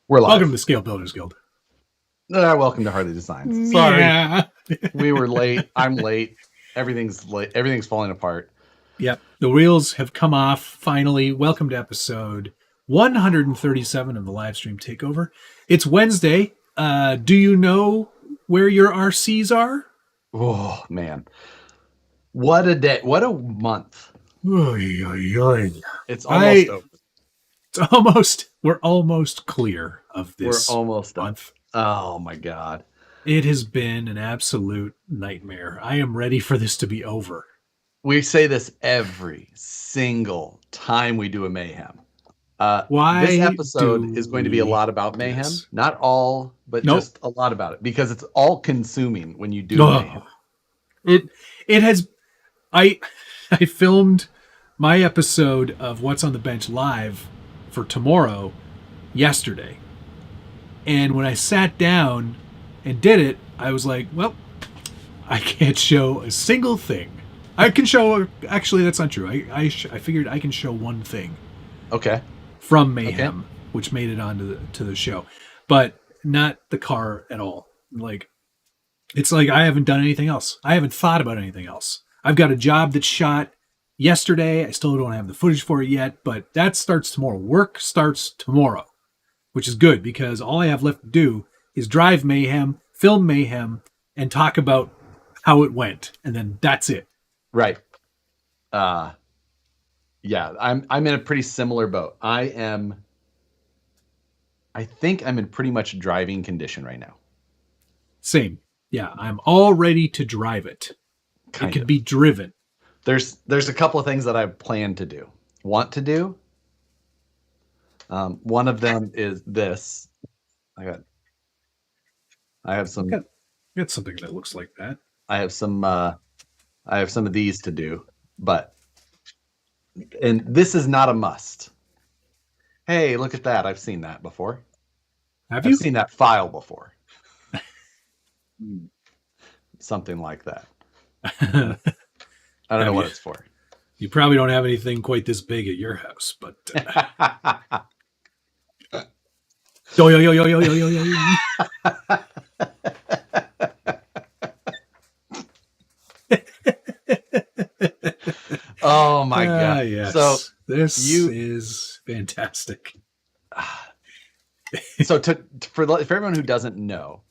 We're live. Welcome to the Scale Builders Guild. Welcome to Harley Designs. Sorry, Yeah. we were late. I'm late. Everything's late. Everything's falling apart. Yep. The wheels have come off finally. Welcome to episode 137 of the live stream takeover. It's Wednesday. Do you know where your RCs are? Oh man, what a day! What a month! It's almost over. We're almost clear of this. We're almost month. Oh my god. It has been an absolute nightmare. I am ready for this to be over. We say this every single time we do a Mayhem. Why this episode is going to be a lot about Mayhem. Yes. Not all, but just a lot about it. Because it's all consuming when you do Mayhem. It has... I filmed my episode of What's on the Bench live for tomorrow yesterday. And when I sat down and did it, I was like, well, I can't show a single thing. I can show, actually, that's not true. I figured I can show one thing. Okay. From Mayhem, which made it onto the show, but not the car at all. Like, it's like I haven't done anything else. I haven't thought about anything else. I've got a job that's shot yesterday. I still don't have the footage for it yet, but that starts tomorrow. Work starts tomorrow, which is good because all I have left to do is drive Mayhem, film Mayhem, and talk about how it went, and then that's it. Right. Yeah, I'm in a pretty similar boat. I think I'm in pretty much driving condition right now. Same. Yeah, I'm all ready to drive it. It could be driven. There's a couple of things that I plan to do. Want to do. One of them is this. I have some. I got something that looks like that. I have some of these to do, and this is not a must. Hey, look at that! I've seen that before. Have you? I've seen that file before? Something like that. I don't know what it's for. You probably don't have anything quite this big at your house, but. Oh my god! Yes. So this is fantastic. So for everyone who doesn't know,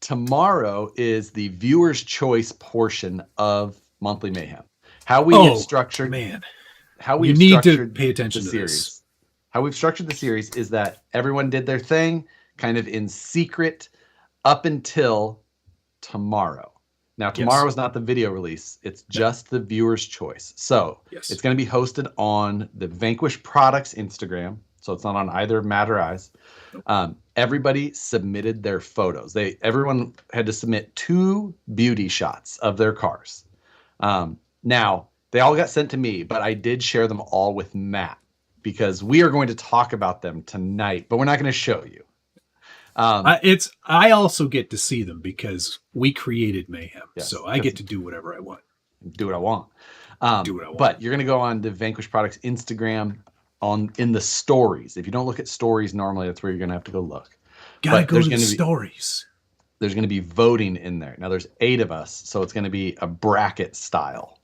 tomorrow is the viewer's choice portion of Monthly Mayhem. How we have structured, how we need to pay attention to this. How we've structured the series is that everyone did their thing, kind of in secret, up until tomorrow. Now, tomorrow is not the video release. It's just the viewer's choice. So it's going to be hosted on the Vanquish Products Instagram. So it's not on either Matt or I's. Everybody submitted their photos. Everyone had to submit 2 beauty shots of their cars. Now, they all got sent to me, but I did share them all with Matt because we are going to talk about them tonight, but we're not going to show you. I also get to see them because we created Mayhem, so I get to do whatever I want. Do what I want. But you're going to go on the Vanquish Products Instagram in the stories. If you don't look at stories normally, that's where you're going to have to go look. Gotta go to the stories. There's going to be voting in there. Now there's 8 of us, so it's going to be a bracket style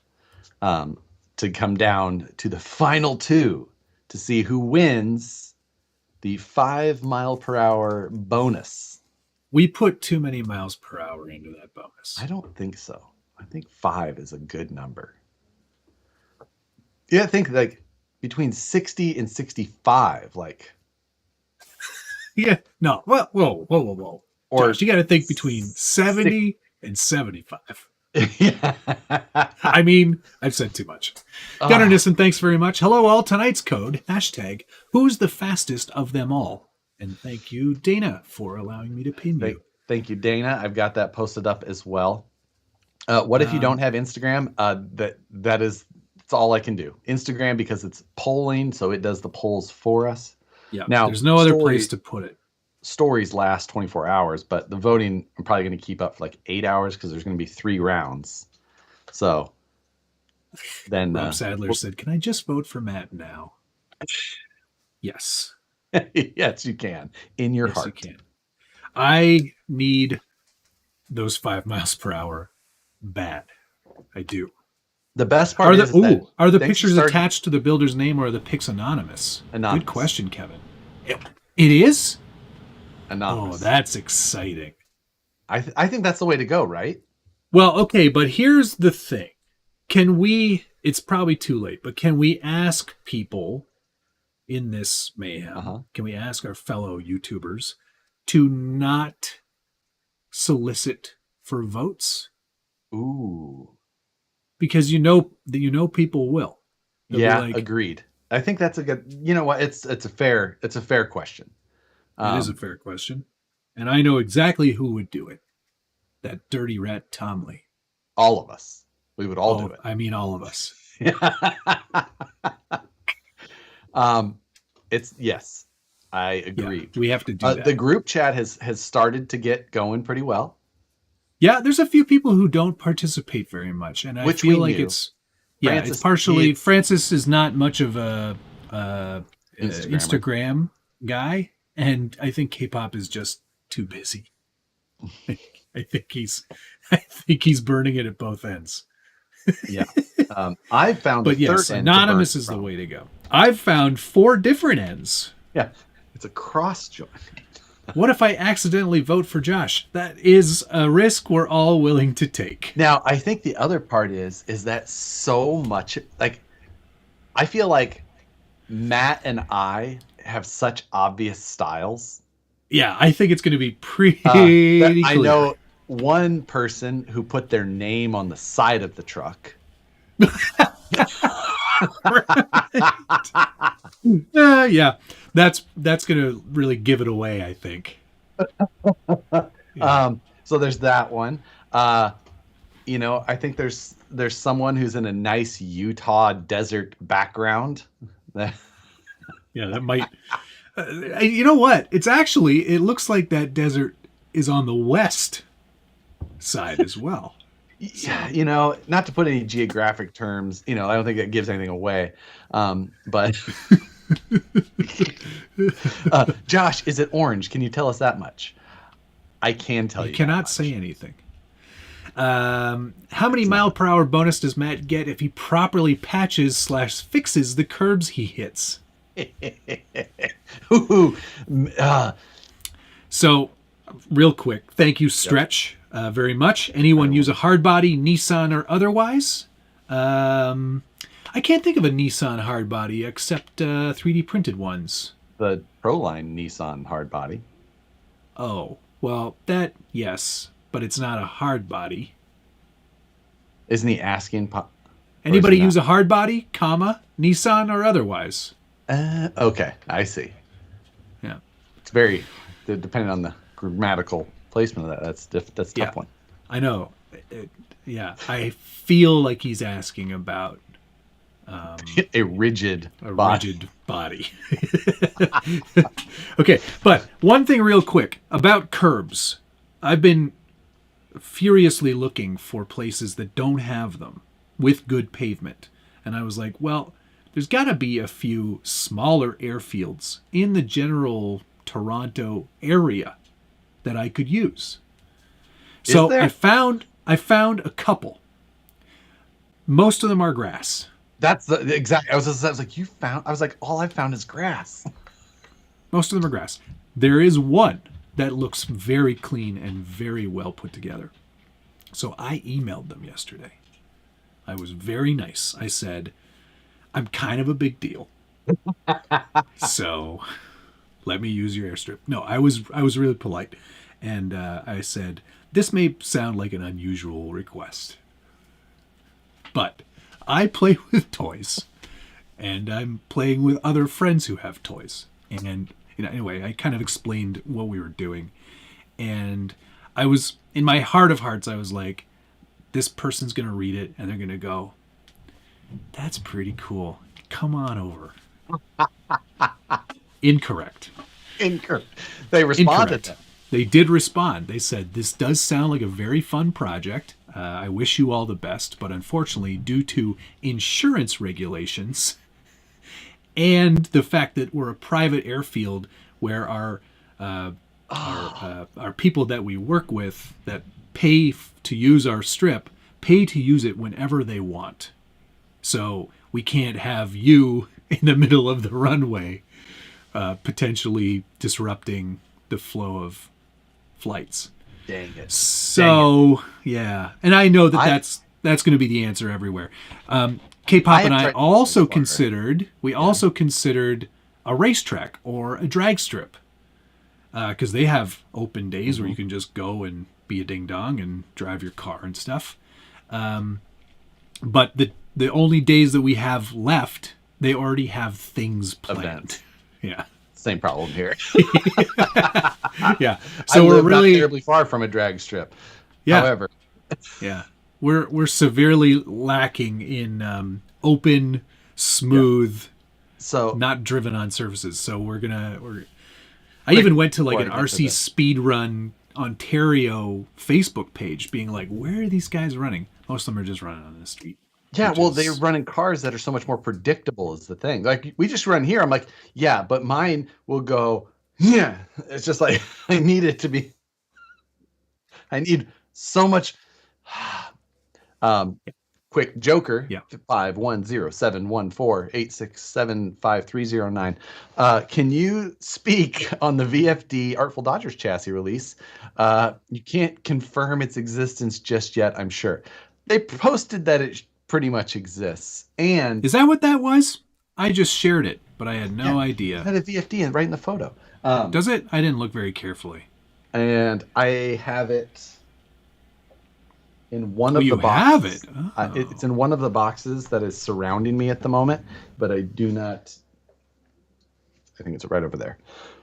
to come down to the final 2 to see who wins the 5 mile per hour bonus. We put too many miles per hour into that bonus. I don't think so. I think 5 is a good number. Yeah, I think like between 60 and 65, like. Yeah, no. Well, whoa. Or Josh, you got to think between 70 and 75. Yeah. I mean, I've said too much. Gunnar Nissen, thanks very much. Hello all. Tonight's code, #who's the fastest of them all? And thank you, Dana, for allowing me to pin you. Thank you, Dana. I've got that posted up as well. What if you don't have Instagram? That's all I can do. Instagram, because it's polling, so it does the polls for us. Yeah. Now, there's no other place to put it. Stories last 24 hours, but the voting I'm probably going to keep up for like 8 hours because there's going to be 3 rounds. So then Rob Sadler said, "Can I just vote for Matt now?" Yes. Yes, you can. In your Yes, heart. you can. I need those 5 miles per hour bad. I do. The best part is that Are the things are pictures starting attached to the builder's name or are the pics anonymous? anonymous. Good question, Kevin. It is? Anonymous. Oh, that's exciting. I think that's the way to go, right? Well, okay, but here's the thing. Can we, it's probably too late, but can we ask people in this mayhem, can we ask our fellow YouTubers to not solicit for votes? Ooh. Because you know people will. They'll Yeah, be like, agreed. I think that's a good. You know what? It's a fair question. it is a fair question. And I know exactly who would do it. That dirty rat Tom Lee. All of us. We would all do it. I mean all of us. It's yes. I agree. Yeah, we have to do that. The group chat has started to get going pretty well. Yeah, there's a few people who don't participate very much, and I feel like it's Francis, it's partially Francis is not much of a Instagram guy, and I think K-pop is just too busy. I think he's burning it at both ends. Yeah, I've found, but yes, anonymous is the way to go. I've found 4 different ends. Yeah, it's a cross join. What if I accidentally vote for Josh? That is a risk we're all willing to take. Now, I think the other part is that so much, like, I feel like Matt and I have such obvious styles. Yeah, I think it's going to be pretty clear. I know one person who put their name on the side of the truck. Yeah, that's going to really give it away, I think. Yeah. So there's that one. I think there's someone who's in a nice Utah desert background. Yeah, that might. You know what? It looks like that desert is on the west side as well. Yeah, not to put any geographic terms, I don't think that gives anything away. But Josh, is it orange? Can you tell us that much? I can tell you. You cannot say anything. How many mile per hour bonus does Matt get if he properly patches/fixes the curbs he hits? So, real quick, thank you, Stretch, very much. Anyone use a hard body, Nissan or otherwise? I can't think of a Nissan hard body except 3D printed ones. The Proline Nissan hard body. Oh, well, that, yes, but it's not a hard body. Isn't he asking? Anybody use a hard body, Nissan or otherwise? Okay, I see. Yeah. It's very, depending on the grammatical placement of that, that's a tough one. I know. I feel like he's asking about a rigid body. Okay, but one thing real quick about curbs. I've been furiously looking for places that don't have them with good pavement. And I was like, well, there's got to be a few smaller airfields in the general Toronto area that I could use. So I found a couple. Most of them are grass. That's the exact. I was like, you found. I was like, all I found is grass. Most of them are grass. There is one that looks very clean and very well put together. So I emailed them yesterday. I was very nice. I said, I'm kind of a big deal. So let me use your airstrip. No, I was really polite. And I said, this may sound like an unusual request, but I play with toys and I'm playing with other friends who have toys. And anyway, I kind of explained what we were doing. And I was, in my heart of hearts, I was like, this person's going to read it and they're going to go, that's pretty cool. Come on over. Incorrect. They responded. Incorrect. They did respond. They said, this does sound like a very fun project. I wish you all the best, but unfortunately, due to insurance regulations and the fact that we're a private airfield where our people that we work with that pay to use our strip pay to use it whenever they want. So we can't have you in the middle of the runway potentially disrupting the flow of flights. Dang it. So, yeah. And I know that's going to be the answer everywhere. K-Pop and I also considered, also considered a racetrack or a drag strip. Because they have open days where you can just go and be a ding-dong and drive your car and stuff. But the only days that we have left, they already have things planned. Event. Yeah. Same problem here. Yeah. So we're really not terribly far from a drag strip. Yeah. However, yeah, we're severely lacking in open, smooth, so not driven on surfaces. So I even went to like an RC Speedrun Ontario Facebook page, being like, "Where are these guys running?" Most of them are just running on the street. Yeah, well, they're running cars that are so much more predictable is the thing. Like, we just run here. I'm like, yeah, but mine will go, yeah. It's just like, I need it to be, I need so much. Quick Joker, 510-714-867-5309. Can you speak on the VFD Artful Dodgers chassis release? You can't confirm its existence just yet, I'm sure. They posted that it pretty much exists. And is that what that was? I just shared it, but I had no idea. It had a VFD right in the photo. Does it? I didn't look very carefully. And I have it in one of the have boxes. it? Oh. It's in one of the boxes that is surrounding me at the moment, but I do not. I think it's right over there.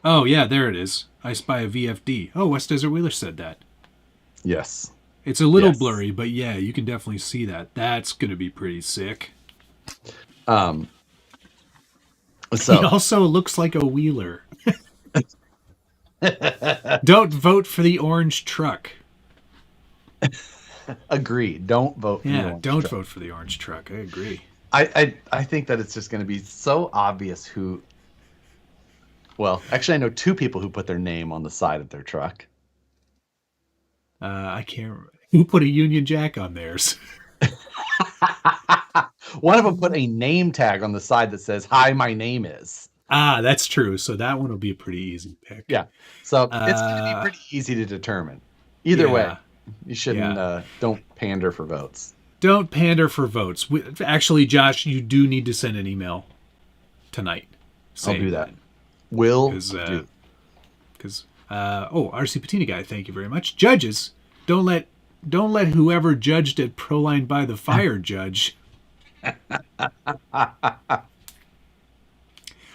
Oh, yeah, there it is. I spy a VFD. Oh, West Desert Wheeler said that. Yes. It's a little blurry, but yeah, you can definitely see that. That's going to be pretty sick. So he also looks like a wheeler. Don't vote for the orange truck. Agree. Don't vote for the orange truck. Vote for the orange truck. I agree. I think that it's just going to be so obvious who. Well, actually, I know two people who put their name on the side of their truck. I can't remember. Who put a Union Jack on theirs? One of them put a name tag on the side that says, "Hi, my name is." Ah, that's true. So that one will be a pretty easy pick. Yeah. So it's going to be pretty easy to determine. Either way, you shouldn't, don't pander for votes. Don't pander for votes. Actually, Josh, you do need to send an email tonight. I'll do that. Will do. Because, RC Patina guy, thank you very much. Judges, don't let whoever judged at Proline by the Fire judge.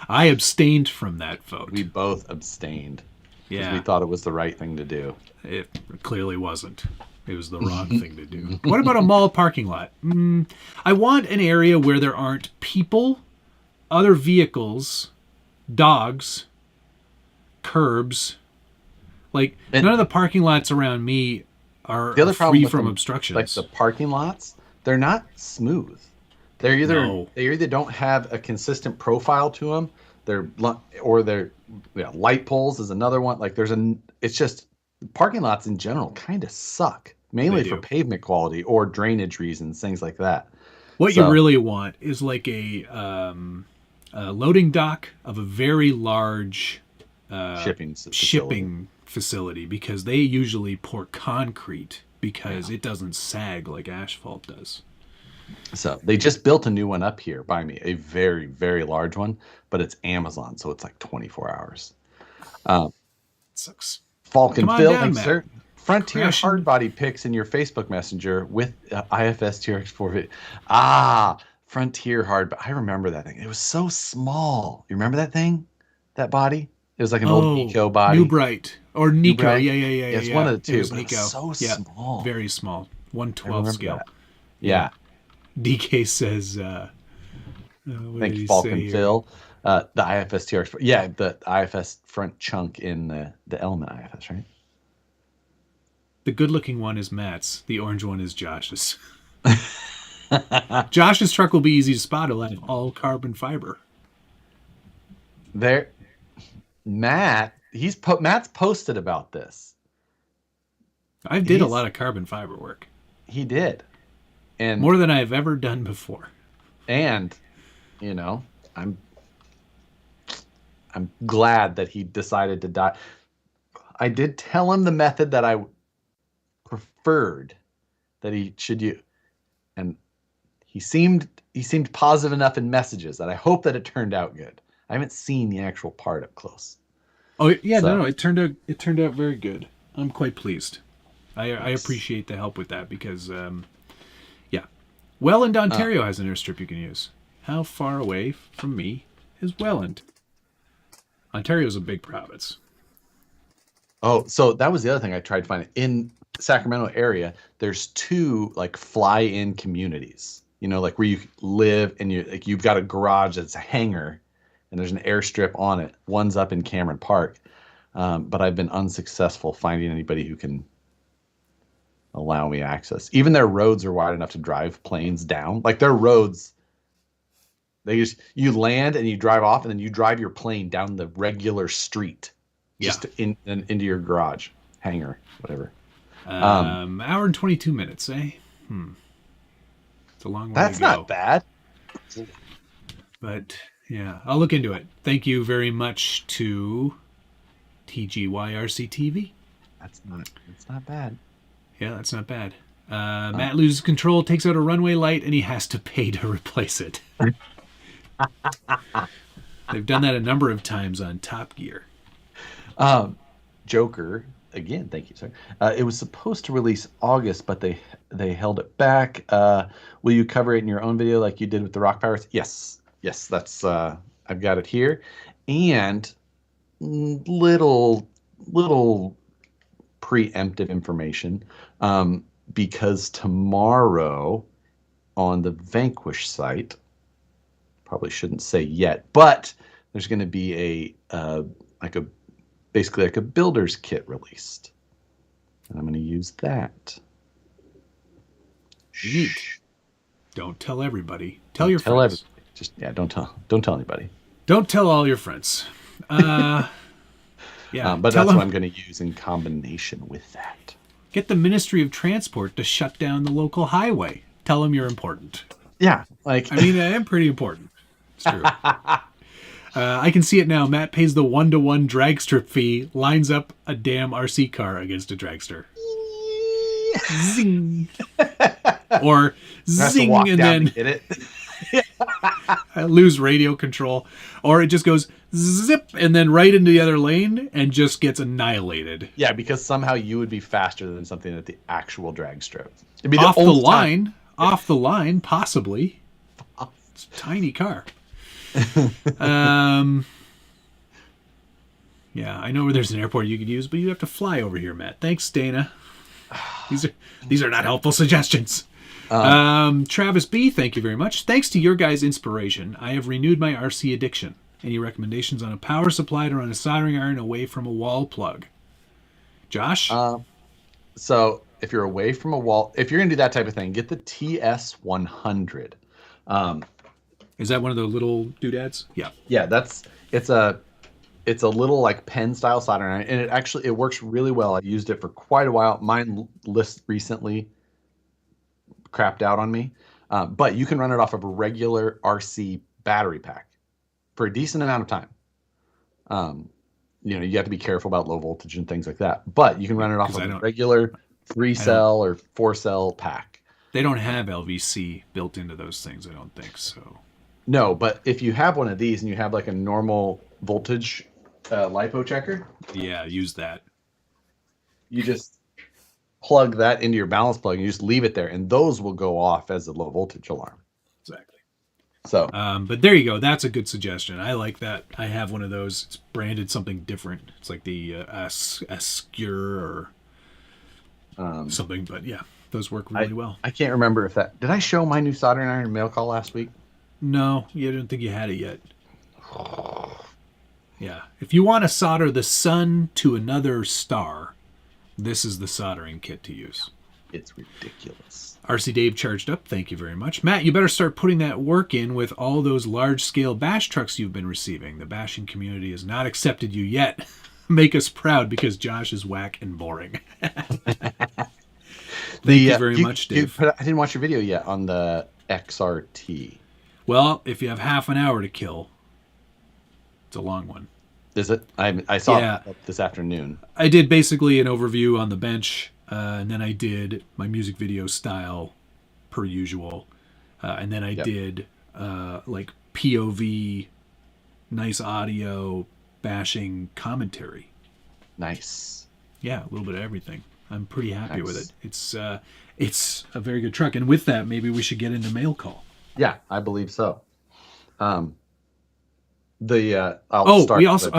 I abstained from that vote. We both abstained. Yeah. We thought it was the right thing to do. It clearly wasn't. It was the wrong thing to do. What about a mall parking lot? I want an area where there aren't people, other vehicles, dogs, curbs. Like, none of the parking lots around me are free from obstructions. Like the parking lots, they're not smooth. They either don't have a consistent profile to them. Light poles is another one. Like it's just parking lots in general kind of suck, mainly for pavement quality or drainage reasons, things like that. What you really want is like a loading dock of a very large shipping facility, because they usually pour concrete because it doesn't sag like asphalt does. So they just built a new one up here by me, a very, very large one, but it's Amazon, so it's like 24 hours. Sucks. Falcon Phil, thanks, sir. Frontier hardbody pics in your Facebook Messenger with IFS TRX450. Frontier hard. I remember that thing. It was so small. You remember that thing? That body? It was like an old Nico body. New Bright. Or Nico. Yeah. It's one of the two. It was Nico. So small. Very small. 1/12 scale. That. Yeah. DK says, thank you, Falcon Phil. The IFS TRX. Yeah, the IFS front chunk in the Element IFS, right? The good-looking one is Matt's. The orange one is Josh's. Josh's truck will be easy to spot. It'll have all carbon fiber. there, Matt's posted about this. I did a lot of carbon fiber work. He did. And more than I've ever done before. And, you know, I'm glad that he decided to die. I did tell him the method that I preferred that he should use. And he seemed positive enough in messages that I hope that it turned out good. I haven't seen the actual part up close. Oh yeah, so. No, it turned out very good. I'm quite pleased. I appreciate the help with that because, yeah. Welland, Ontario has an airstrip you can use. How far away from me is Welland? Ontario's a big province. Oh, so that was the other thing I tried finding. In Sacramento area, there's 2 like fly-in communities. You know, like where you live and you've got a garage that's a hangar and there's an airstrip on it. One's up in Cameron Park. But I've been unsuccessful finding anybody who can allow me access. Even their roads are wide enough to drive planes down. Like their roads, you land and you drive off and then you drive your plane down the regular street. Just into your garage, hangar, whatever. Hour and 22 minutes, eh? It's a long way That's to go. Not bad. But yeah, I'll look into it. Thank you very much to TGYRCTV. It's not bad. Yeah, that's not bad. Matt loses control, takes out a runway light, and he has to pay to replace it. They've done that a number of times on Top Gear. Joker, again, thank you, sir. It was supposed to release August, but they held it back. Will you cover it in your own video like you did with the Rock Pirates? Yes, that's I've got it here. And little preemptive information, because tomorrow on the Vanquish site, probably shouldn't say yet, but there's going to be basically like a builder's kit released, and I'm going to use that. Neat. Don't tell everybody. Tell your friends. Everybody. Just don't tell anybody. Don't tell all your friends. Yeah, but that's what I'm going to use in combination with that. Get the Ministry of Transport to shut down the local highway. Tell them you're important. Yeah, I mean, I am pretty important. It's true. I can see it now. Matt pays the 1-to-1 drag strip fee, lines up a damn RC car against a dragster. Zing. Or zing, and then hit it. I lose radio control. Or it just goes zip and then right into the other lane and just gets annihilated. Yeah, because somehow you would be faster than something at the actual drag strip. It'd be off the line, possibly. It's a tiny car. Yeah, I know where there's an airport you could use, but you have to fly over here, Matt. Thanks, Dana. These are not helpful suggestions. Travis B, thank you very much. Thanks to your guys' inspiration, I have renewed my RC addiction. Any recommendations on a power supply to run a soldering iron away from a wall plug? Josh? So if you're away from a wall, if you're going to do that type of thing, get the TS100. Is that one of the little doodads? Yeah. Yeah, it's a little like pen style soldering iron, and it works really well. I've used it for quite a while. Mine recently crapped out on me, but you can run it off of a regular RC battery pack for a decent amount of time. You have to be careful about low voltage and things like that, but you can run it off of a regular 3-cell or 4-cell pack. They don't have LVC built into those things, I don't think so. No, but if you have one of these and you have like a normal voltage LiPo checker, yeah, use that. You just plug that into your balance plug and you just leave it there, and those will go off as a low voltage alarm. Exactly. So, but there you go. That's a good suggestion. I like that. I have one of those. It's branded something different. It's like the Ascure or something. But yeah, those work really well. I can't remember if did I show my new soldering iron in mail call last week? No, you didn't think you had it yet. Yeah. If you want to solder the sun to another star, this is the soldering kit to use. It's ridiculous. RC Dave charged up. Thank you very much. Matt, you better start putting that work in with all those large-scale bash trucks you've been receiving. The bashing community has not accepted you yet. Make us proud because Josh is whack and boring. Thank you very much, Dave. I didn't watch your video yet on the XRT. Well, if you have half an hour to kill, it's a long one. Is it? I saw it this afternoon. I did basically an overview on the bench, and then I did my music video style per usual. And then I did like POV, nice audio, bashing commentary. Nice. Yeah, a little bit of everything. I'm pretty happy with it. It's a very good truck. And with that, maybe we should get into mail call. Yeah, I believe so. I'll start. We also,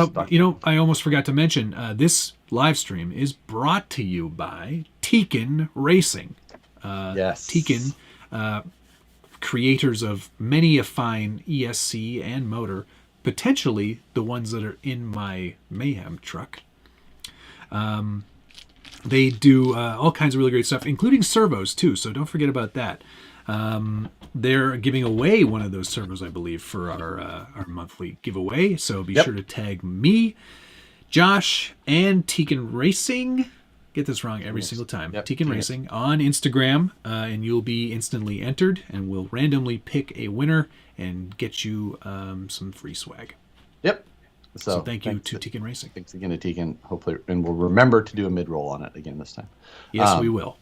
I almost forgot to mention this live stream is brought to you by Tekken Racing. Yes, Tekken, creators of many a fine ESC and motor, potentially the ones that are in my Mayhem truck. They do all kinds of really great stuff, including servos too. So don't forget about that. They're giving away one of those servos, I believe, for our monthly giveaway. So be sure to tag me, Josh, and Tekken Racing. Get this wrong every single time. Tekken Racing on Instagram, and you'll be instantly entered, and we'll randomly pick a winner and get you some free swag. Yep. So thank you to Tekken Racing. Thanks again to Tekken. Hopefully, and we'll remember to do a mid-roll on it again this time. Yes, we will.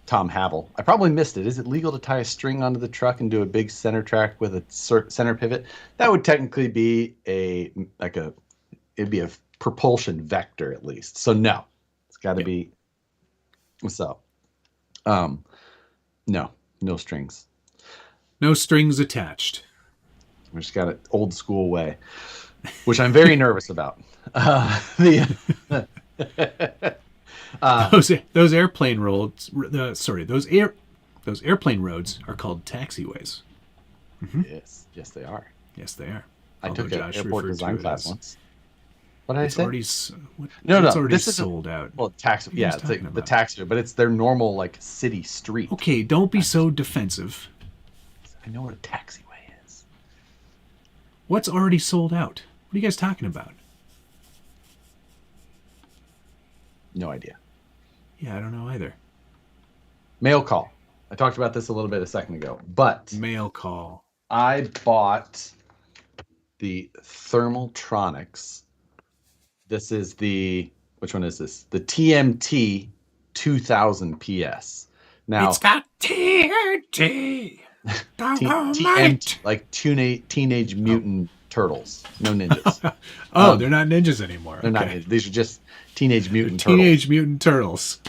Tom Havel. I probably missed it. Is it legal to tie a string onto the truck and do a big center track with a center pivot? That would technically be it'd be a propulsion vector at least. So no, it's got to be. So, no strings. No strings attached. We just got it old school way, which I'm very nervous about. Those airplane roads. Those airplane roads are called taxiways. Mm-hmm. Yes, they are. Yes, they are. I took an airport design class once. What did I say? It's already sold out. Well, taxi. Yeah, it's like the taxi, but it's their normal like city street. Okay, don't be so defensive. I know what a taxiway is. What's already sold out? What are you guys talking about? No idea. Yeah, I don't know either. Mail call. I talked about this a little bit a second ago, but mail call. I bought the Thermaltronics. This is which one is this? The TMT 2000 PS. Now it's got TNT. TMT, like Teenage Mutant Turtles. No ninjas. They're not ninjas anymore. They're not ninjas. These are just Teenage Mutant Turtles. Teenage Mutant Turtles.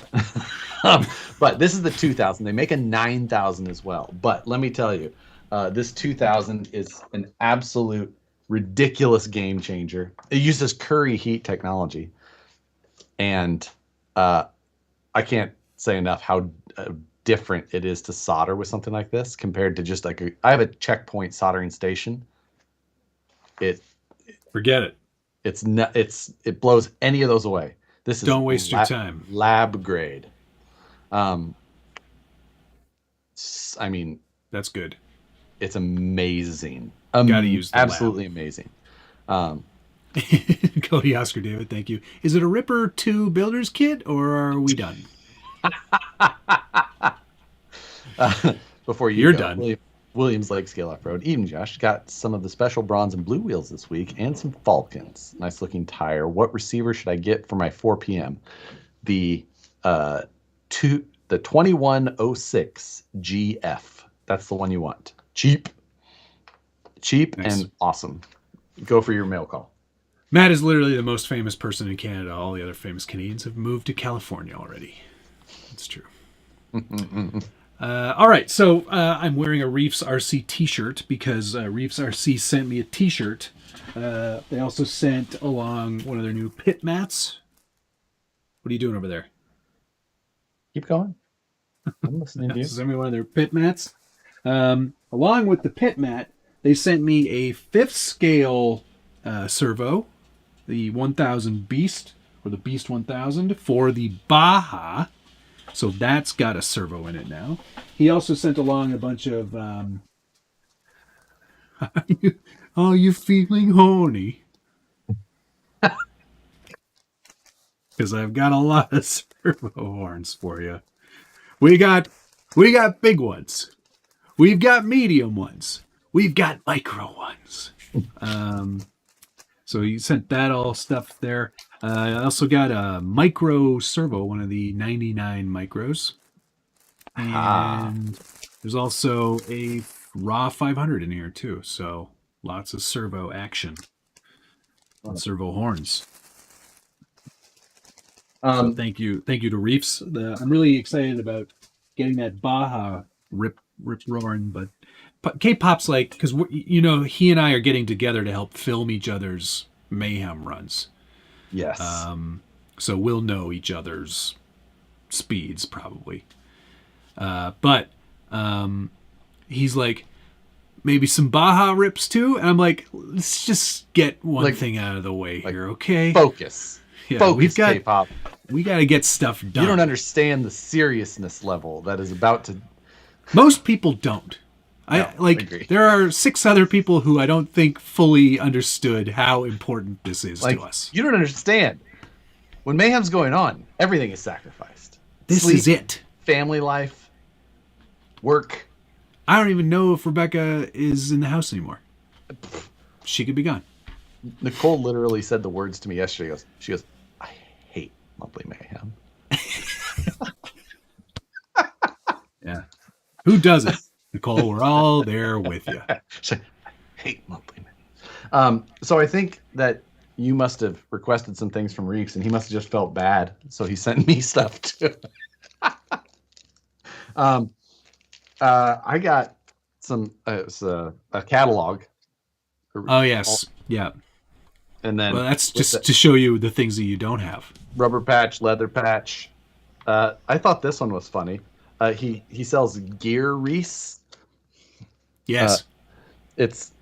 But this is the 2000. They make a 9000 as well. But let me tell you, this 2000 is an absolute ridiculous game changer. It uses Curry heat technology. And I can't say enough how different it is to solder with something like this compared to just I have a checkpoint soldering station. Forget it. It blows any of those away. This is don't waste your time. Lab grade. I mean, that's good. It's amazing. Gotta use the absolutely amazing. Cody Oscar David, thank you. Is it a Ripper 2 builder's kit or are we done? Before you're done. Williams Lake Scale Off-Road. Even Josh got some of the special bronze and blue wheels this week and some Falcons. Nice looking tire. What receiver should I get for my 4 p.m.? The 2106 GF. That's the one you want. Cheap nice. And awesome. Go for your mail call. Matt is literally the most famous person in Canada. All the other famous Canadians have moved to California already. It's true. All right, so I'm wearing a Reefs RC t-shirt because Reefs RC sent me a t-shirt. They also sent along one of their new pit mats. What are you doing over there? Keep going. I'm listening to you. Sent me one of their pit mats. Along with the pit mat, they sent me a 5th scale servo, the 1000 Beast, or the Beast 1000, for the Baja. So that's got a servo in it now. He also sent along a bunch of are you feeling horny? Because I've got a lot of servo horns for you. We got big ones. We've got medium ones. We've got micro ones. So you sent that all stuff there. I also got a micro servo, one of the 99 micros. And there's also a raw 500 in here too. So lots of servo action. And servo horns. So thank you to Reefs. I'm really excited about getting that Baja rip roaring, but K-pop's like, because he and I are getting together to help film each other's Mayhem runs. Yes. So we'll know each other's speeds probably. But he's like, maybe some Baja rips too, and I'm like, let's just get one thing out of the way here, okay? Focus. Yeah, Focus, K-pop. We got to get stuff done. You don't understand the seriousness level that is about to. Most people don't. I agree. There are 6 other people who I don't think fully understood how important this is to us. You don't understand. When Mayhem's going on, everything is sacrificed. This is it. Family life, work. I don't even know if Rebecca is in the house anymore. She could be gone. Nicole literally said the words to me yesterday. She goes, I hate monthly Mayhem. Yeah. Who doesn't? Nicole, we're all there with you. She's like, I hate monthly Mayhem. So I think that you must have requested some things from Reeks, and he must have just felt bad. So he sent me stuff too. I got some a catalog. Oh, yes. Yeah. And then that's just to show you the things that you don't have. Rubber patch, leather patch. I thought this one was funny. He sells gear Reese. Yes. It's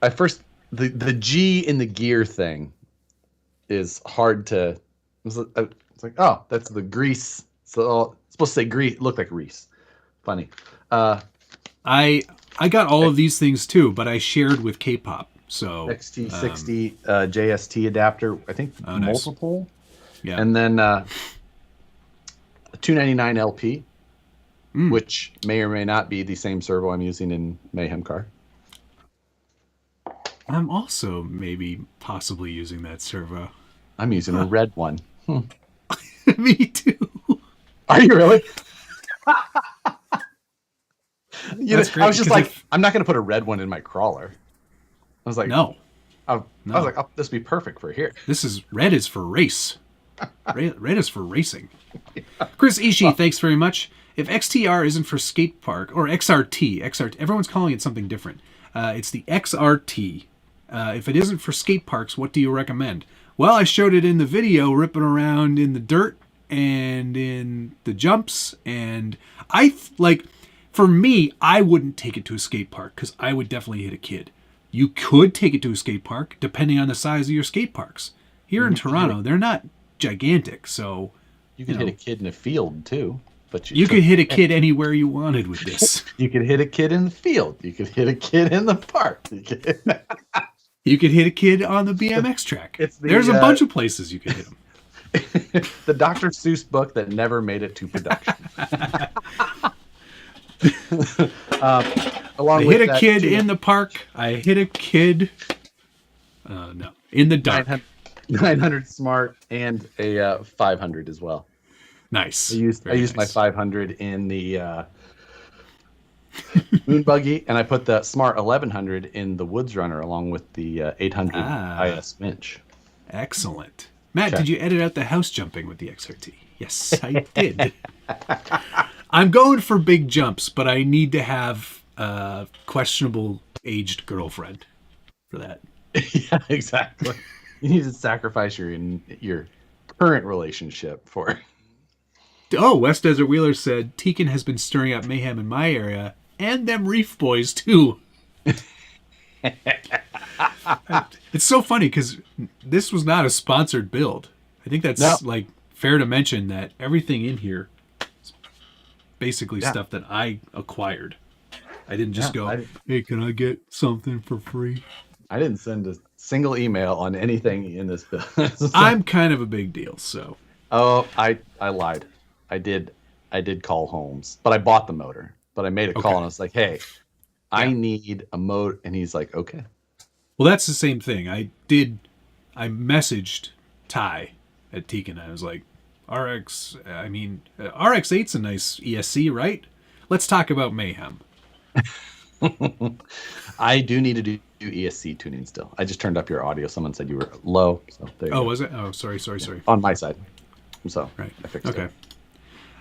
at first the G in the gear thing is hard to. It's like, oh, that's the grease. So it's supposed to say grease. Look like Reese. Funny. I got all of these things too, but I shared with K-pop. So XT60 JST adapter, I think multiple. Nice. Yeah. And then a 299 LP, which may or may not be the same servo I'm using in Mayhem car. I'm also possibly using that servo. I'm using a red one. Me too. Are you really? That's great, I was just like, I'm not going to put a red one in my crawler. I was like, no. I was like, oh, this would be perfect for here. Red is for race. Red is for racing. Chris Ishii, thanks very much. If XTR isn't for skate park, or XRT, everyone's calling it something different. It's the XRT. If it isn't for skate parks, what do you recommend? Well, I showed it in the video, ripping around in the dirt and in the jumps, and for me, I wouldn't take it to a skate park because I would definitely hit a kid. You could take it to a skate park depending on the size of your skate parks. Here in Toronto, they're not gigantic, so you can hit a kid in a field too. But you could hit a kid anywhere you wanted with this. You could hit a kid in the field. You could hit a kid in the park. You could hit a kid on the BMX track. There's a bunch of places you could hit them. The Dr. Seuss book that never made it to production. I hit a kid in the park. I hit a kid in the dark. 900 Smart and a 500 as well. Nice. I used my 500 in the Moon Buggy, and I put the Smart 1100 in the Woods Runner along with the 800 IS Minch. Excellent. Matt, did you edit out the house jumping with the XRT? Yes, I did. I'm going for big jumps, but I need to have a questionable aged girlfriend for that. Yeah, exactly. You need to sacrifice your current relationship for. Oh, West Desert Wheeler said Tekin has been stirring up mayhem in my area and them Reef boys too. It's so funny because this was not a sponsored build. I think that's fair to mention that everything in here basically stuff that I acquired. I didn't just go, hey, can I get something for free? I didn't send a single email on anything in this bill. I'm kind of a big deal, so. Oh, I lied. I did call Holmes, but I bought the motor. But I made a call and I was like, hey, I need a motor. And he's like, okay. Well, that's the same thing. I messaged Ty at Tekin. I was like, RX-8's a nice ESC, right? Let's talk about Mayhem. I do need to do ESC tuning still. I just turned up your audio. Someone said you were low. So there you go. Was it? Oh, sorry. On my side. So right. I fixed it.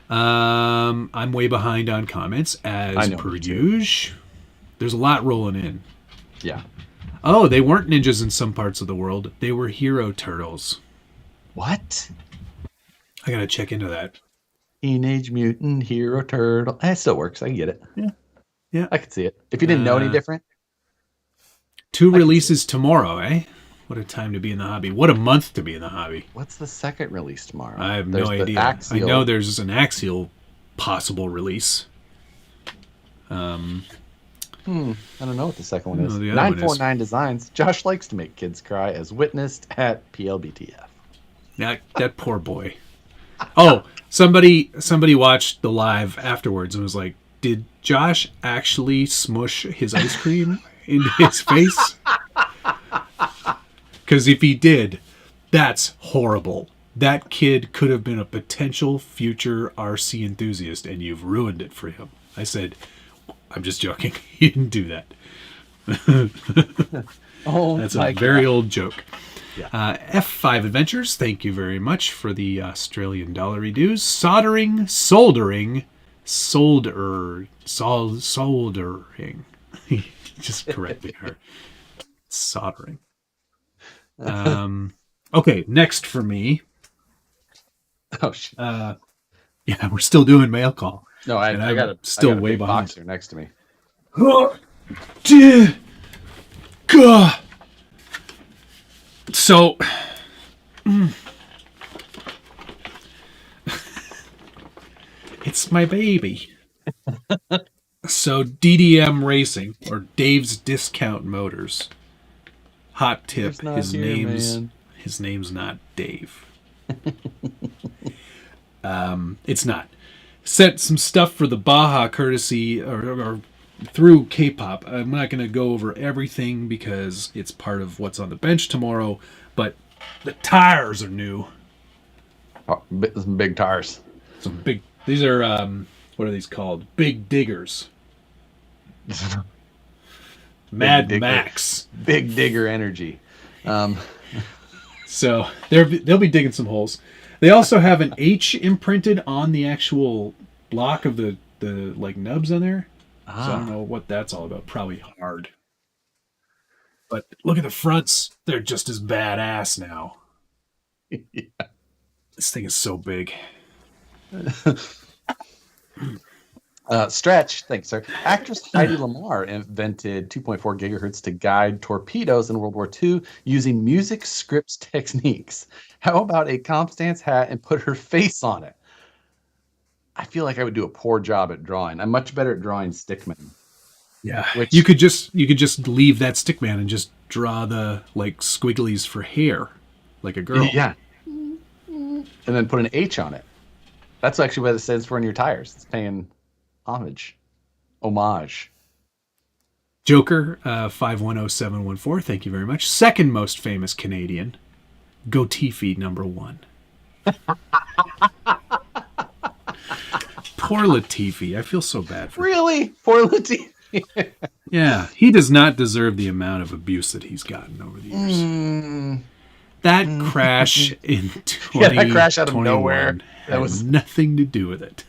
I'm way behind on comments as per usual. There's a lot rolling in. Yeah. Oh, they weren't ninjas in some parts of the world. They were hero turtles. What? I gotta check into that. Teenage Mutant Hero Turtle. It still works. I get it. Yeah. I could see it. If you didn't know any different. 2 releases tomorrow, eh? What a time to be in the hobby. What a month to be in the hobby. What's the second release tomorrow? I have no idea. I know there's an Axial possible release. I don't know what the second one is. The 949 Designs. Josh likes to make kids cry, as witnessed at PLBTF. That poor boy. Oh, somebody watched the live afterwards and was like, did Josh actually smush his ice cream into his face? Because if he did, that's horrible. That kid could have been a potential future RC enthusiast, and you've ruined it for him. I said, I'm just joking. He didn't do that. That's a very old joke. Yeah. F5 Adventures, thank you very much for the Australian dollary dues. Soldering. Just correcting her. Soldering. Okay, next for me. Oh shit. Yeah, we're still doing mail call. No, I got still way behind. Boxer next to me. So, it's my baby. So DDM Racing, or Dave's Discount Motors. Hot tip: his name's not Dave. It's not. Sent some stuff for the Baja courtesy or through K-pop. I'm not going to go over everything because it's part of what's on the bench tomorrow, but the tires are new. Oh, some big tires. These are, what are these called? Big diggers. Mad Max. Big digger energy. So they'll be digging some holes. They also have an H imprinted on the actual block of the like nubs on there. So I don't know what that's all about. Probably hard. But look at the fronts. They're just as badass now. Yeah. This thing is so big. Stretch, thanks, sir. Actress Heidi Lamar invented 2.4 gigahertz to guide torpedoes in World War II using music scripts techniques. How about a comp stance hat and put her face on it? I feel like I would do a poor job at drawing. I'm much better at drawing stickmen. Yeah, you could just leave that stickman and just draw the like squigglies for hair, like a girl. Yeah, and then put an H on it. That's actually what it stands for in your tires. It's paying homage. Joker 510714. Thank you very much. Second most famous Canadian, Gotifi #1. Poor Latifi. I feel so bad for him. Really? Poor Latifi. Yeah, he does not deserve the amount of abuse that he's gotten over the years. That crash in 2021 that crash out of nowhere. That was nothing to do with it.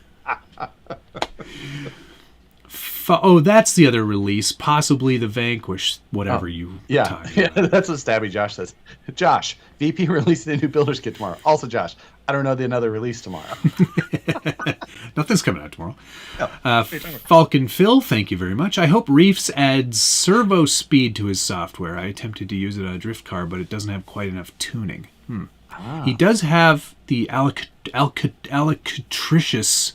That's the other release, possibly the Vanquish, whatever you talk about. Yeah, that's what Stabby Josh says. Josh, VP releasing a new builder's kit tomorrow. Also, Josh, I don't know the another release tomorrow. Nothing's coming out tomorrow. No. Falcon Phil, thank you very much. I hope Reefs adds servo speed to his software. I attempted to use it on a drift car, but it doesn't have quite enough tuning. He does have the Alcatricious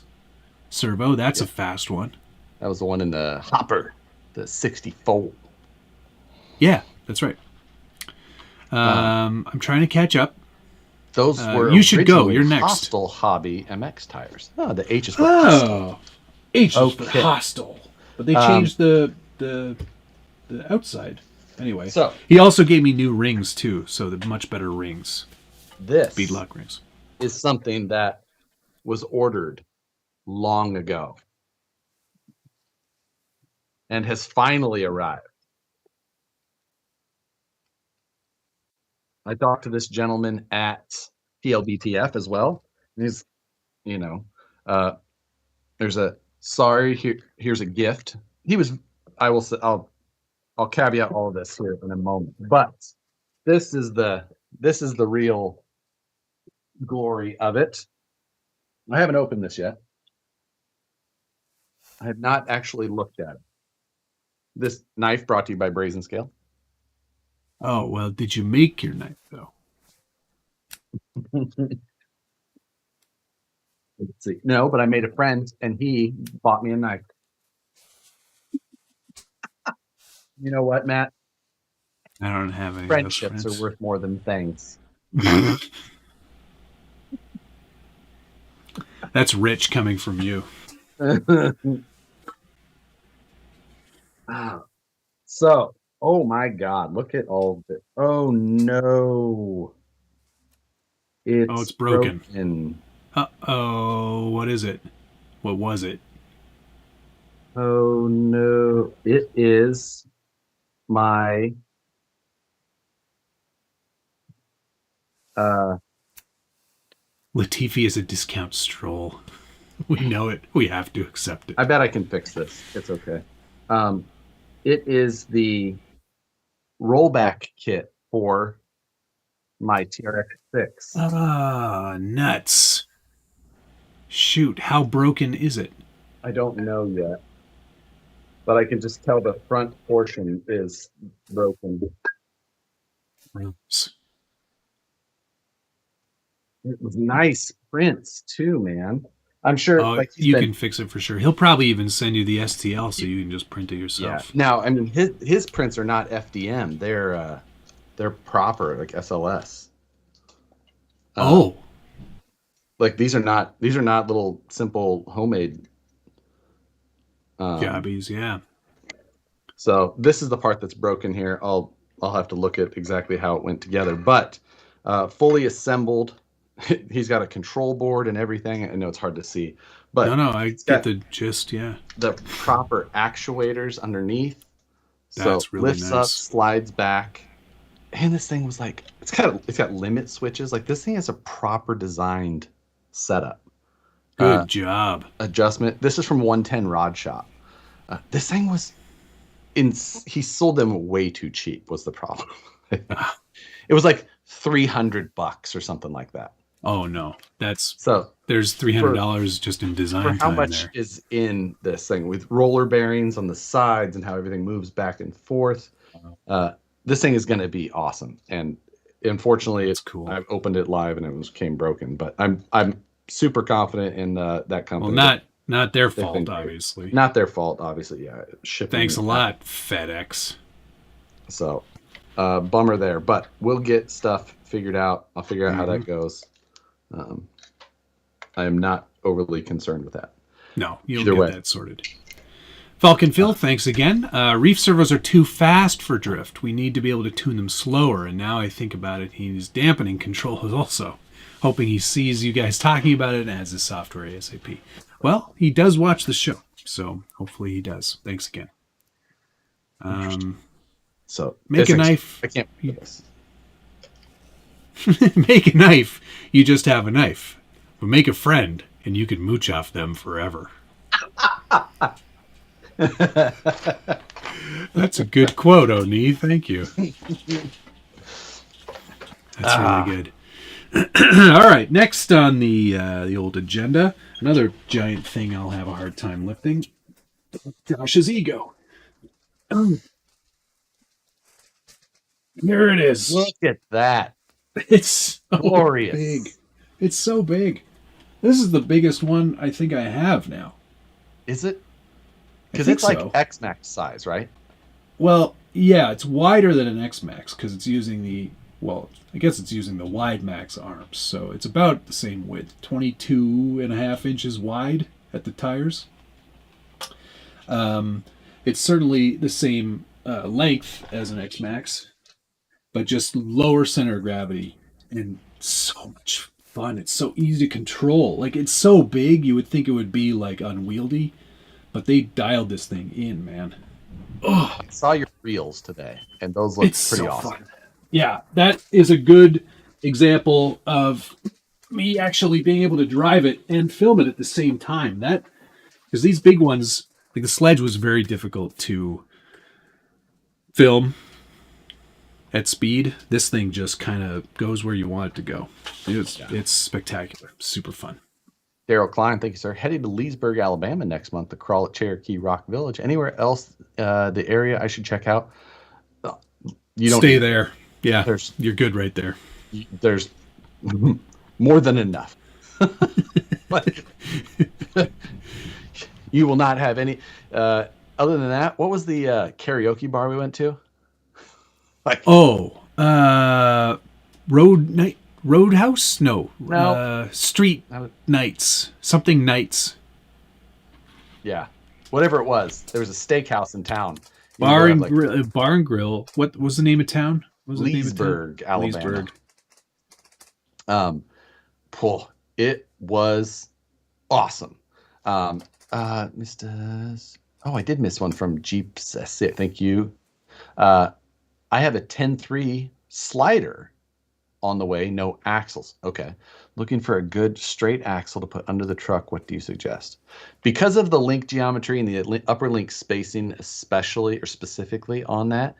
servo. That's a fast one. That was the one in the hopper, the 60-fold. Yeah, that's right. I'm trying to catch up. Those were you should go. You're next. Hostile Hobby MX tires. Oh, the H is for hostile. H is okay. for hostile. But they changed the outside. Anyway, so he also gave me new rings too, so the much better rings. This beadlock rings is something that was ordered long ago and has finally arrived. I talked to this gentleman at PLBTF as well. And he's, there's a here's a gift. I'll caveat all of this here in a moment, but this is the real glory of it. I haven't opened this yet. I have not actually looked at it. This knife brought to you by Brazen Scale. Oh, well, did you make your knife though? Let's see. No, but I made a friend and he bought me a knife. You know what, Matt? I don't have any. Friendships are worth more than things. That's rich coming from you. So, oh my God, look at all of it. Oh no. It's broken. Uh-oh, what is it? What was it? Oh no, it is my Latifi is a discount stroll. We know it. We have to accept it. I bet I can fix this. It's okay. It is the rollback kit for my TRX-6. Ah, nuts. Shoot, how broken is it? I don't know yet, but I can just tell the front portion is broken. Gross. It was nice prints too, man. I'm sure you can fix it for sure. He'll probably even send you the STL so you can just print it yourself. Yeah. Now, I mean, his prints are not FDM. They're proper, like SLS. Like these are not little simple homemade jobbies. Yeah. So this is the part that's broken here. I'll have to look at exactly how it went together, but fully assembled. He's got a control board and everything. I know it's hard to see, but no, I get the gist. Yeah, the proper actuators underneath. That's so really lifts nice. up, slides back, and this thing was like it's got limit switches. Like this thing has a proper designed setup. Good job. Adjustment. This is from 110 Rod Shop. This thing was he sold them way too cheap. Was the problem? It was like $300 or something like that. Oh no, there's $300 just in design for how time much there. is in this thing with roller bearings on the sides and how everything moves back and forth. This thing is going to be awesome, and unfortunately, it's cool. I opened it live and it came broken, but I'm super confident in that company. Well, not their fault, obviously. Not their fault, obviously. Yeah, shipping. Thanks a lot, FedEx. So, bummer there, but we'll get stuff figured out. I'll figure out how that goes. I am not overly concerned with that. No, you'll get that sorted. Falcon Phil, thanks again. Reef servos are too fast for drift. We need to be able to tune them slower. And now I think about it, he's dampening controls also. Hoping he sees you guys talking about it and adds the software ASAP. Well, he does watch the show, so hopefully he does. Thanks again. So make a knife. I can't do this. Make a knife. You just have a knife. But make a friend, and you can mooch off them forever. That's a good quote, Oni. Thank you. That's really good. All right, next on the old agenda, another giant thing I'll have a hard time lifting. Josh's ego. Here it is. Look at that. It's so glorious. Big. It's so big. This is the biggest one I think I have now. Is it? I Because think it's like so. X-Max size, right? Well, yeah, it's wider than an X Max because it's using I guess it's using the wide max arms. So it's about the same width, 22.5 inches wide at the tires. It's certainly the same length as an X Max, but just lower center of gravity and so much fun. It's so easy to control. Like, it's so big, you would think it would be like unwieldy, but they dialed this thing in, man. Oh, I saw your reels today, and those look it's pretty so awesome. fun. Yeah, that is a good example of me actually being able to drive it and film it at the same time. That because these big ones, like the Sledge, was very difficult to film at speed. This thing just kind of goes where you want it to go. It's spectacular, super fun. Daryl Klein, thank you, sir. Heading to Leesburg, Alabama next month to crawl at Cherokee Rock Village. Anywhere else, the area I should check out? You don't Stay there. Yeah, There's you're good right there. there's more than enough. Like, you will not have any. Other than that, what was the karaoke bar we went to? Like, Roadhouse? No. No. Street Nights. Something Nights. yeah, whatever it was. There was a steakhouse in town. Bar and Grill. What was the name of town? What was the name of town? Leesburg, Alabama. Leesburg. It was awesome. Mr. Oh, I did miss one from Jeep. Thank you. I have a 10.3 slider on the way. No axles. Okay. Looking for a good straight axle to put under the truck. What do you suggest? Because of the link geometry and the upper link spacing, especially or specifically on that,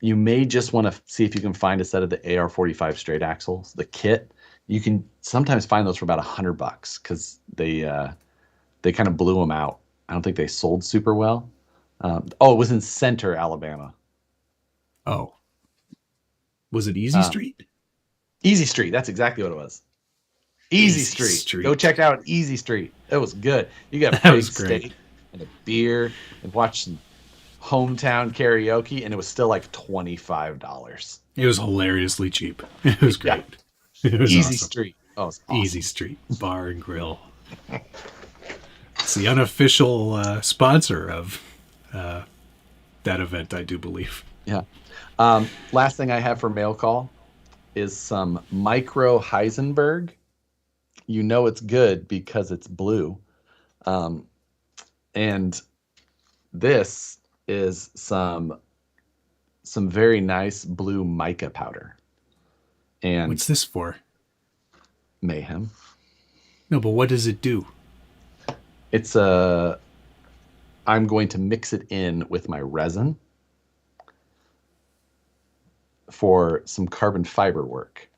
you may just want to see if you can find a set of the AR45 straight axles, the kit. You can sometimes find those for about $100 because they kind of blew them out. I don't think they sold super well. It was in Center, Alabama. Oh. Was it Easy Street? Easy Street. That's exactly what it was. Easy Street. Go check out Easy Street. It was good. You got a big steak and a beer and watch some hometown karaoke, and it was still like $25. It was hilariously cheap. It was great. Yeah. It was Easy awesome. Street. Oh, it was awesome. Easy Street Bar and Grill. It's the unofficial sponsor of that event, I do believe. Yeah. Last thing I have for mail call is some Micro Heisenberg. You know it's good because it's blue. And this is some very nice blue mica powder. And what's this for? Mayhem. No, but what does it do? It's I'm going to mix it in with my resin for some carbon fiber work.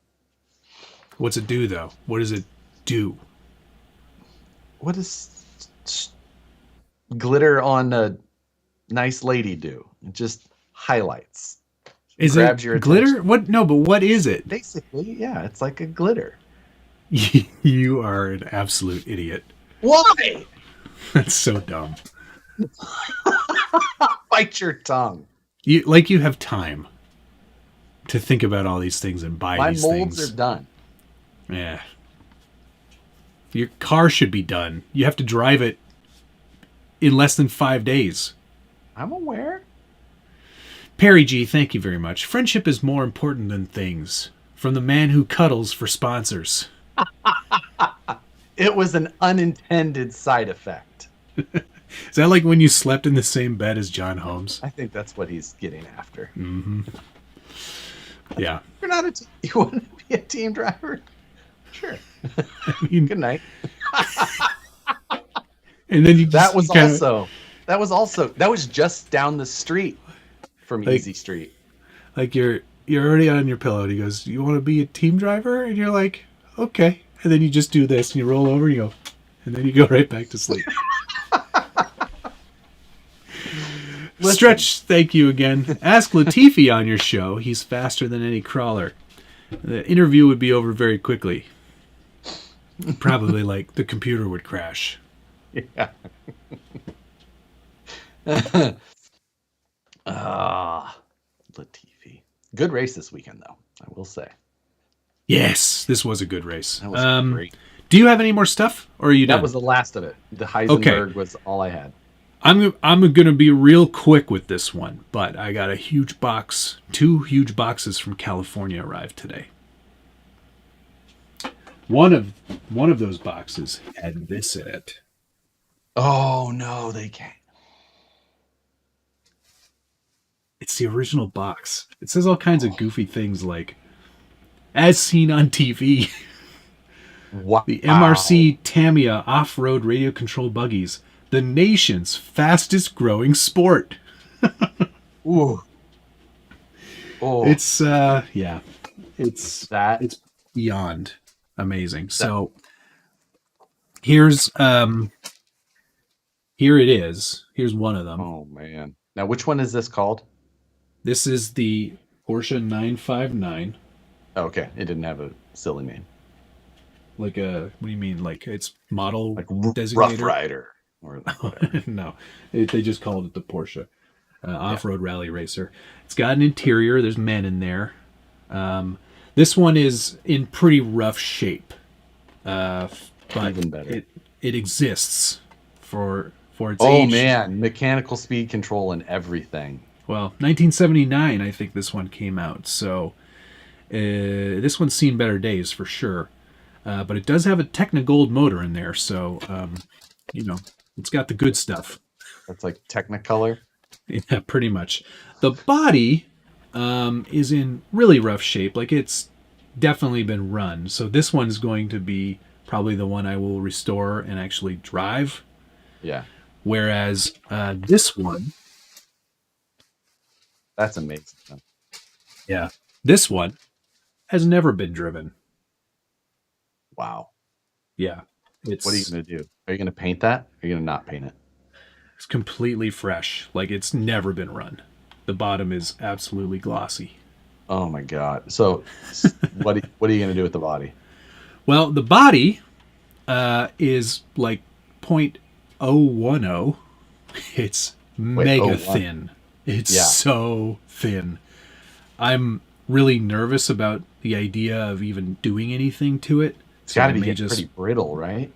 What's it do, though? What does it do? What does glitter on a nice lady do? It just highlights. Is grabs it your glitter? attention. What? No, but what is it? Basically, yeah, it's like a glitter. You are an absolute idiot. Why? That's so dumb. Bite your tongue. You have time to think about all these things and buy My these molds things. are done. Yeah. Your car should be done. You have to drive it in less than 5 days. I'm aware. Perry G, thank you very much. Friendship is more important than things. From the man who cuddles for sponsors. It was an unintended side effect. Is that like when you slept in the same bed as John Holmes? I think that's what he's getting after. Mm-hmm. Yeah. You're not you want to be a team driver? Sure. I mean, Good night. And then that was just down the street from Easy Street. Like you're already on your pillow and he goes, "You want to be a team driver?" And you're like, "Okay." And then you just do this and you roll over and you go, and then you go right back to sleep. Stretch, thank you again. Ask Latifi on your show. He's faster than any crawler. The interview would be over very quickly. Probably like the computer would crash. Yeah. Ah, Latifi. Good race this weekend, though, I will say. Yes, this was a good race. That was great. Do you have any more stuff, or are you That done? was the last of it. The Okay. Heisenberg was all I had. I'm gonna be real quick with this one, but I got a huge box. 2 huge boxes from California arrived today. One of those boxes had this in it. Oh no, they can't. It's the original box. It says all kinds of goofy things like, as seen on TV, Wow. the MRC Tamiya off-road radio-controlled buggies, the nation's fastest growing sport. Ooh. Oh, It's yeah, it's that. it's beyond amazing. So here's here it is. Here's one of them. Oh man. Now, which one is this called? This is the Porsche 959. Okay, it didn't have a silly name. Like a, what do you mean? Like it's model Like designator? Rough Rider or whatever. No, they just called it the Porsche off-road rally racer. It's got an interior. There's men in there. This one is in pretty rough shape, but Even better. it exists for its Oh age. man, mechanical speed control and everything. Well, 1979, I think this one came out. So this one's seen better days for sure. But it does have a Technigold motor in there, so you know, it's got the good stuff. That's like Technicolor. Yeah, pretty much. The body is in really rough shape. Like, it's definitely been run. So this one's going to be probably the one I will restore and actually drive. Yeah, Whereas this one, that's amazing. yeah, this one has never been driven. Wow. Yeah, What are you gonna do? Are you gonna paint that? Or are you gonna not paint it? it's completely fresh. Like, it's never been run. The bottom is absolutely glossy. Oh my god. So, what are you gonna do with the body? Well, the body is like 0.010. It's mega 0.01. thin. It's Yeah. so thin. I'm really nervous about the idea of even doing anything to it. It's got to I be may getting pretty brittle, right?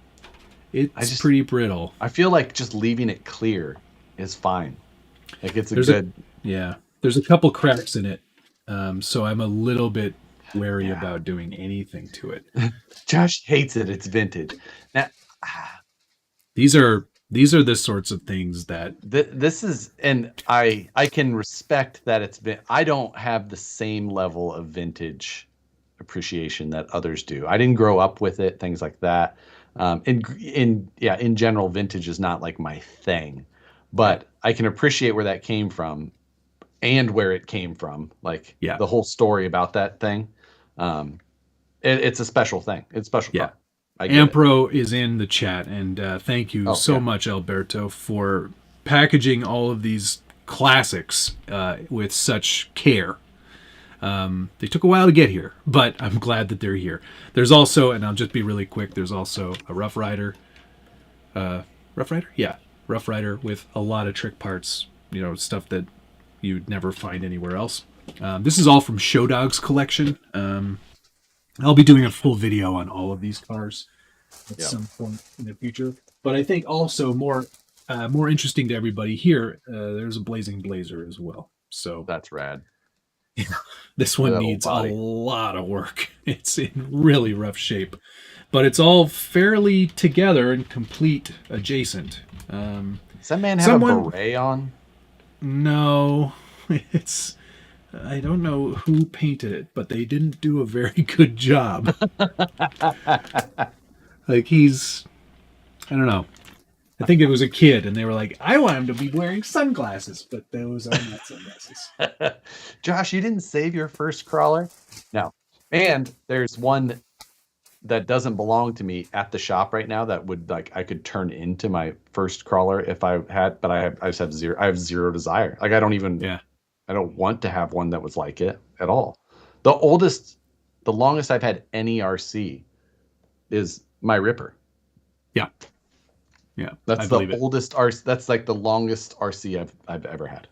It's pretty brittle. I feel like just leaving it clear is fine. Like it's There's good. Yeah. There's a couple cracks in it. So I'm a little bit wary Yeah. about doing anything to it. Josh hates it. It's vintage. Now, These are the sorts of things that this is, and I can respect that it's been. I don't have the same level of vintage appreciation that others do. I didn't grow up with it, things like that. In general, vintage is not like my thing, but I can appreciate where that came from and where it came from. Like the whole story about that thing. It's a special thing. It's special. Yeah. I get it. Ampro is in the chat, and thank you so much, Alberto, for packaging all of these classics with such care. They took a while to get here, but I'm glad that they're here. There's also, and I'll just be really quick, there's also a Rough Rider. Rough Rider? Yeah. Rough Rider with a lot of trick parts, stuff that you'd never find anywhere else. This is all from Show Dog's collection. I'll be doing a full video on all of these cars at some point in the future. But I think also more interesting to everybody here, there's a Blazing Blazer as well. So that's rad. This one needs a lot of work. It's in really rough shape, but it's all fairly together and complete adjacent. Does that man have a beret on? No, it's... I don't know who painted it, but they didn't do a very good job. Like, I don't know. I think it was a kid, and they were like, I want him to be wearing sunglasses, but those are not sunglasses. Josh, you didn't save your first crawler? No. And there's one that doesn't belong to me at the shop right now that would, like, I could turn into my first crawler if I had, but I just have zero desire. Like, I don't want to have one that was like it at all. The longest I've had any RC is my Ripper. Yeah. Yeah, That's I the believe it. oldest RC. That's like the longest RC I've ever had.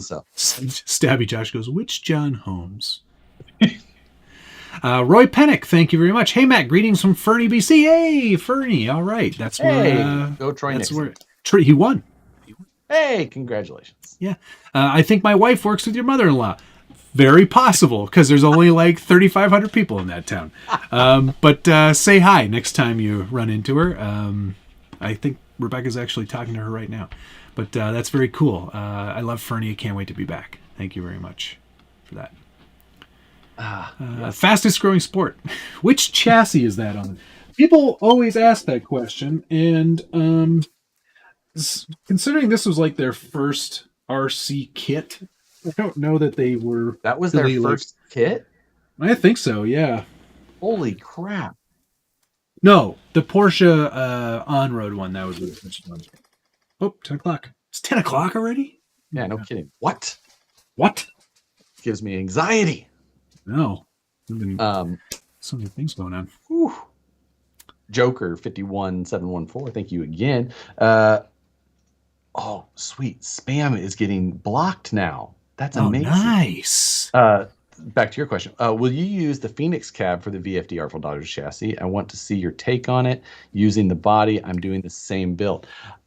So Stabby Josh goes, which John Holmes? Roy Pennick, thank you very much. Hey Matt, greetings from Fernie, BC. Hey Fernie, all right, that's where go Troy that's Nixon. where he won. Hey, congratulations. Yeah, I think my wife works with your mother-in-law. Very possible, because there's only like 3,500 people in that town. But say hi next time you run into her. I think Rebecca's actually talking to her right now. But that's very cool. I love Fernie. I can't wait to be back. Thank you very much for that. Yes. Fastest growing sport. Which chassis is that on? People always ask that question. And considering this was like their first RC kit, I don't know that they were. That was their really, first kit? I think so, yeah. Holy crap. No, the Porsche on-road one. That was the first one. Oh, 10 o'clock. It's 10 o'clock already? Yeah, no kidding. What? What? Gives me anxiety. No. So many things going on. Whew. Joker 51714. Thank you again. Oh, sweet. Spam is getting blocked now. That's amazing. Nice. Back to your question. Will you use the Phoenix cab for the VFD Artful Dodgers chassis? I want to see your take on it. Using the body, I'm doing the same build.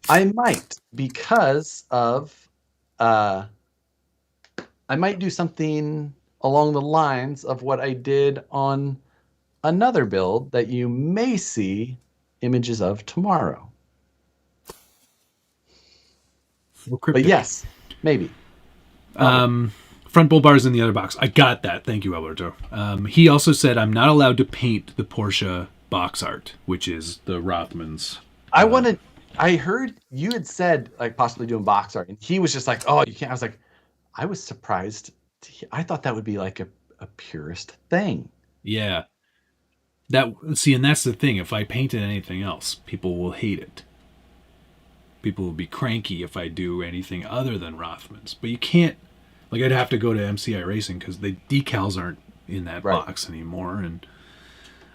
I might, because of I might do something along the lines of what I did on another build that you may see images of tomorrow. But yes, maybe. Front bull bars in the other box. I got that. Thank you, Alberto. He also said I'm not allowed to paint the Porsche box art, which is the Rothmans. I heard you had said like possibly doing box art, and he was just like, "Oh, you can't." I was like, I was surprised. I thought that would be like a purist thing. Yeah. And that's the thing. If I painted anything else, people will hate it. People will be cranky if I do anything other than Rothmans. But you can't. Like, I'd have to go to MCI Racing because the decals aren't in that box anymore. And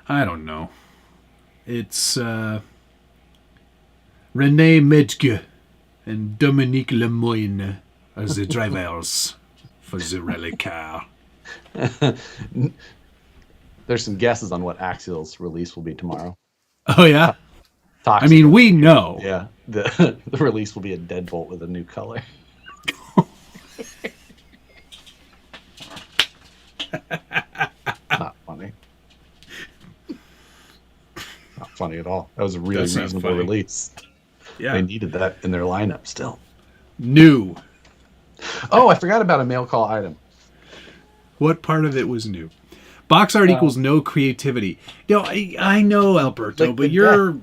I don't know. It's René Medge and Dominique Lemoyne as the drivers for the rally car. There's some guesses on what Axial's release will be tomorrow. Oh, yeah? Toxic. I mean, we know. Yeah. The release will be a deadbolt with a new color. Not funny. Not funny at all. That was a really reasonable release. Yeah. They needed that in their lineup still. New. Oh, I forgot about a mail call item. What part of it was new? Box art equals no creativity. No, I know, Alberto, like but you're...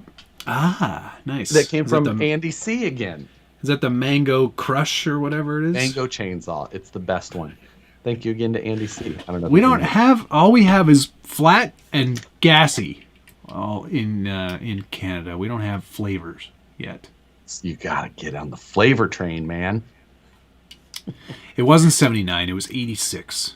Nice. That came from Andy C. again. Is that the Mango Crush or whatever it is? Mango Chainsaw. It's the best one. Thank you again to Andy C. I don't know. We don't have... All we have is flat and gassy. All in Canada. We don't have flavors yet. You gotta get on the flavor train, man. It wasn't 79. It was 86.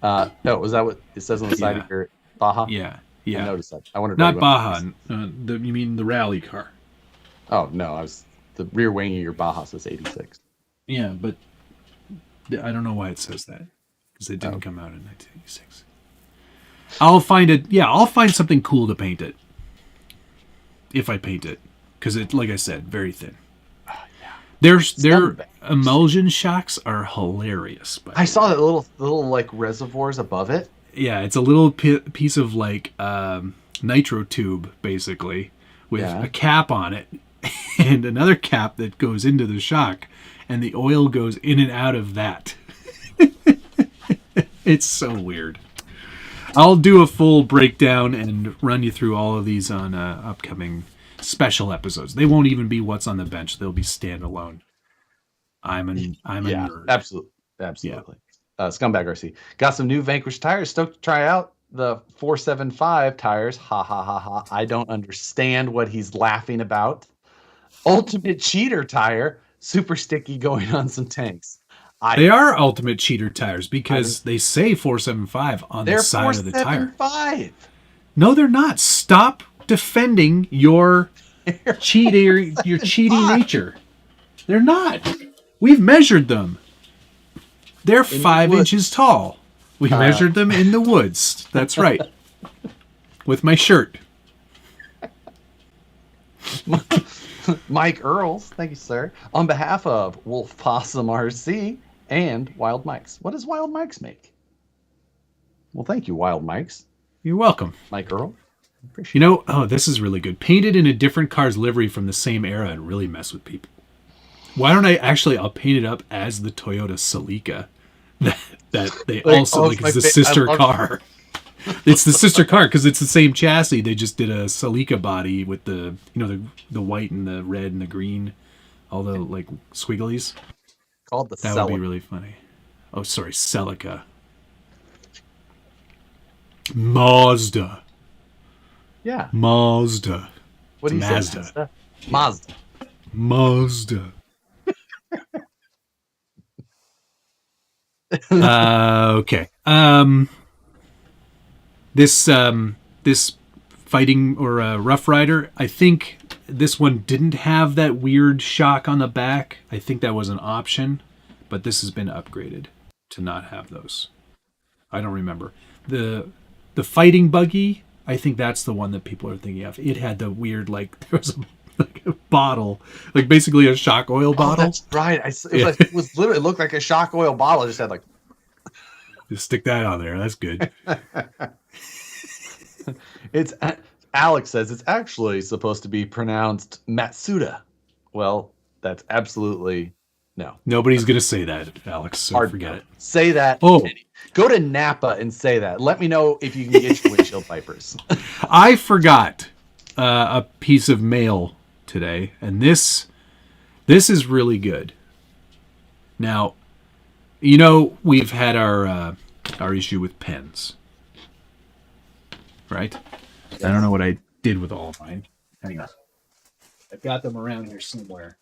No, was that what it says on the side of your Baja? Yeah. I noticed that. I wondered. Not Baja. You mean the rally car? Oh no, the rear wing of your Baja says 86. Yeah, but I don't know why it says that because it didn't come out in 1986. I'll find it. Yeah, I'll find something cool to paint it if I paint it because it, like I said, very thin. Their emulsion shocks are hilarious. I saw that little like reservoirs above it. Yeah, it's a little piece of like nitro tube basically with a cap on it and another cap that goes into the shock, and the oil goes in and out of that. It's so weird. I'll do a full breakdown and run you through all of these on upcoming special episodes. They won't even be what's on the bench. They'll be standalone. I'm a nerd. Absolutely. Yeah. Scumbag RC got some new Vanquish tires. Stoked to try out the 475 tires. Ha ha ha ha. I don't understand what he's laughing about. Ultimate cheater tire. Super sticky going on some tanks. They are ultimate cheater tires because they say 475 on the side of the tire. 475. No, they're not. Stop Stop defending your cheating nature. They're not. We've measured them. They're 5 inches tall. We measured them in the woods. That's right. With my shirt. Mike Earls, thank you, sir. On behalf of Wolf Possum RC and Wild Mikes. What does Wild Mikes make? Well, thank you, Wild Mikes. You're welcome. Mike Earl. Appreciate it. Oh, this is really good. Painted in a different car's livery from the same era and really mess with people. Why don't I'll paint it up as the Toyota Celica that they also like it's the sister car. It's the sister car because it's the same chassis. They just did a Celica body with the the white and the red and the green, all the like squigglies. Called the That Celica. would be really funny. Oh, sorry, Celica. Mazda. Yeah. Mazda. What do you Mazda. say? Mazda. Mazda. Okay. This fighting or Rough Rider, I think this one didn't have that weird shock on the back. I think that was an option, but this has been upgraded to not have those. I don't remember. The fighting buggy, I think that's the one that people are thinking of. It had the weird, like, there was a bottle, like basically a shock oil bottle. That's right. It was literally, it looked like a shock oil bottle. It just had like... Just stick that on there. That's good. Alex says it's actually supposed to be pronounced Matsuda. Well, that's absolutely no. Nobody's going to say that, Alex, so forget it. Say that. Oh. Go to Napa and say that. Let me know if you can get your windshield wipers. I forgot a piece of mail today, and this is really good. Now, we've had our issue with pens, right? Yes. I don't know what I did with all of mine. Hang on. I've got them around here somewhere.